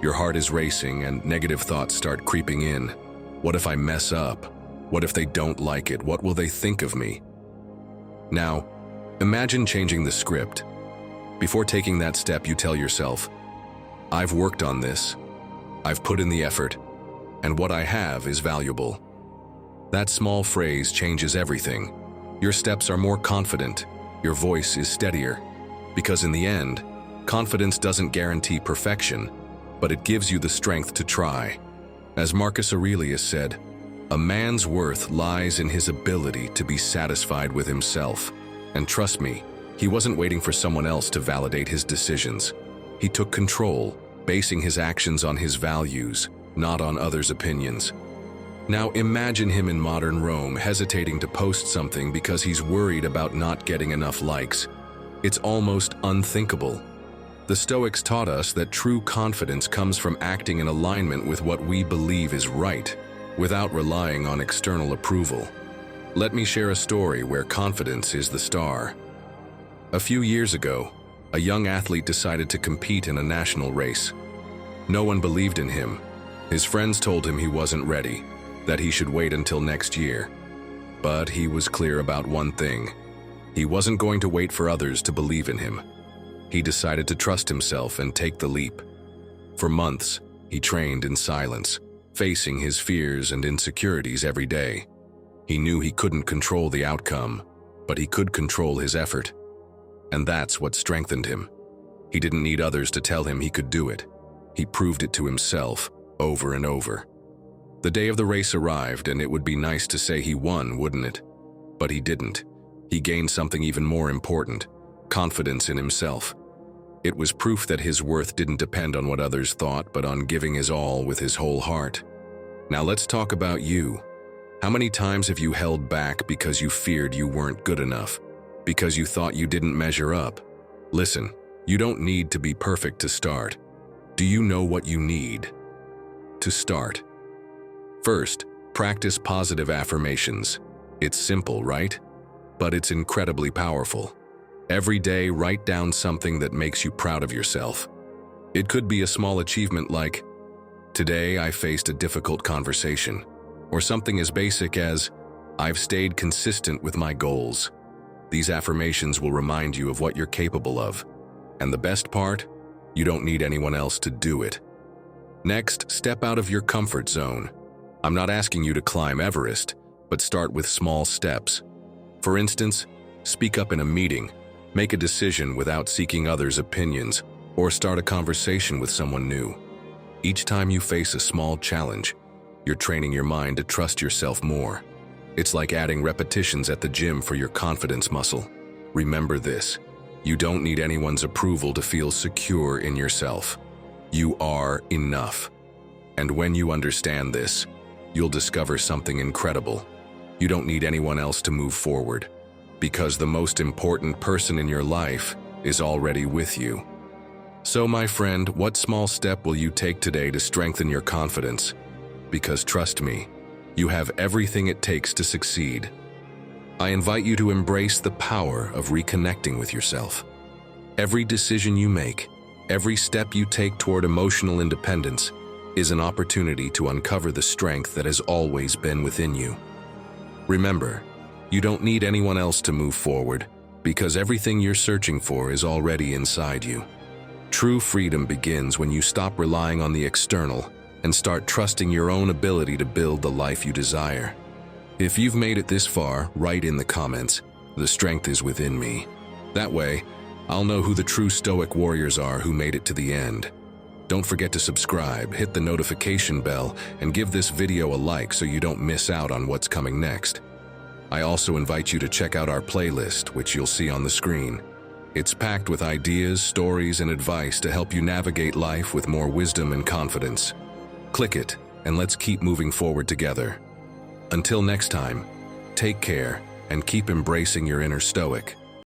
Your heart is racing and negative thoughts start creeping in. What if I mess up? What if they don't like it? What will they think of me? Now, imagine changing the script. Before taking that step, you tell yourself, I've worked on this. I've put in the effort. And what I have is valuable. That small phrase changes everything. Your steps are more confident. Your voice is steadier. Because in the end, confidence doesn't guarantee perfection, but it gives you the strength to try. As Marcus Aurelius said, a man's worth lies in his ability to be satisfied with himself. And trust me, he wasn't waiting for someone else to validate his decisions. He took control, basing his actions on his values, not on others' opinions. Now imagine him in modern Rome hesitating to post something because he's worried about not getting enough likes. It's almost unthinkable. The Stoics taught us that true confidence comes from acting in alignment with what we believe is right, without relying on external approval. Let me share a story where confidence is the star. A few years ago, a young athlete decided to compete in a national race. No one believed in him. His friends told him he wasn't ready, that he should wait until next year. But he was clear about one thing. He wasn't going to wait for others to believe in him. He decided to trust himself and take the leap. For months, he trained in silence, facing his fears and insecurities every day. He knew he couldn't control the outcome, but he could control his effort. And that's what strengthened him. He didn't need others to tell him he could do it. He proved it to himself, over and over. The day of the race arrived, and it would be nice to say he won, wouldn't it? But he didn't. He gained something even more important, confidence in himself. It was proof that his worth didn't depend on what others thought, but on giving his all with his whole heart. Now let's talk about you. How many times have you held back because you feared you weren't good enough? Because you thought you didn't measure up? Listen, you don't need to be perfect to start. Do you know what you need to start? First, Practice positive affirmations. It's simple, right? But it's incredibly powerful. Every day, write down something that makes you proud of yourself. It could be a small achievement like, "Today I faced a difficult conversation," or something as basic as, "I've stayed consistent with my goals." These affirmations will remind you of what you're capable of. And the best part? You don't need anyone else to do it. Next, step out of your comfort zone. I'm not asking you to climb Everest, but start with small steps. For instance, speak up in a meeting, make a decision without seeking others' opinions, or start a conversation with someone new. Each time you face a small challenge, you're training your mind to trust yourself more. It's like adding repetitions at the gym for your confidence muscle. Remember this: you don't need anyone's approval to feel secure in yourself. You are enough. And when you understand this, you'll discover something incredible. You don't need anyone else to move forward, because the most important person in your life is already with you. So, my friend, what small step will you take today to strengthen your confidence? Because trust me, you have everything it takes to succeed. I invite you to embrace the power of reconnecting with yourself. Every decision you make, every step you take toward emotional independence is an opportunity to uncover the strength that has always been within you. Remember, you don't need anyone else to move forward, because everything you're searching for is already inside you. True freedom begins when you stop relying on the external and start trusting your own ability to build the life you desire. If you've made it this far, write in the comments, "The strength is within me." That way, I'll know who the true Stoic warriors are who made it to the end. Don't forget to subscribe, hit the notification bell, and give this video a like so you don't miss out on what's coming next. I also invite you to check out our playlist, which you'll see on the screen. It's packed with ideas, stories, and advice to help you navigate life with more wisdom and confidence. Click it, and let's keep moving forward together. Until next time, take care and keep embracing your inner Stoic.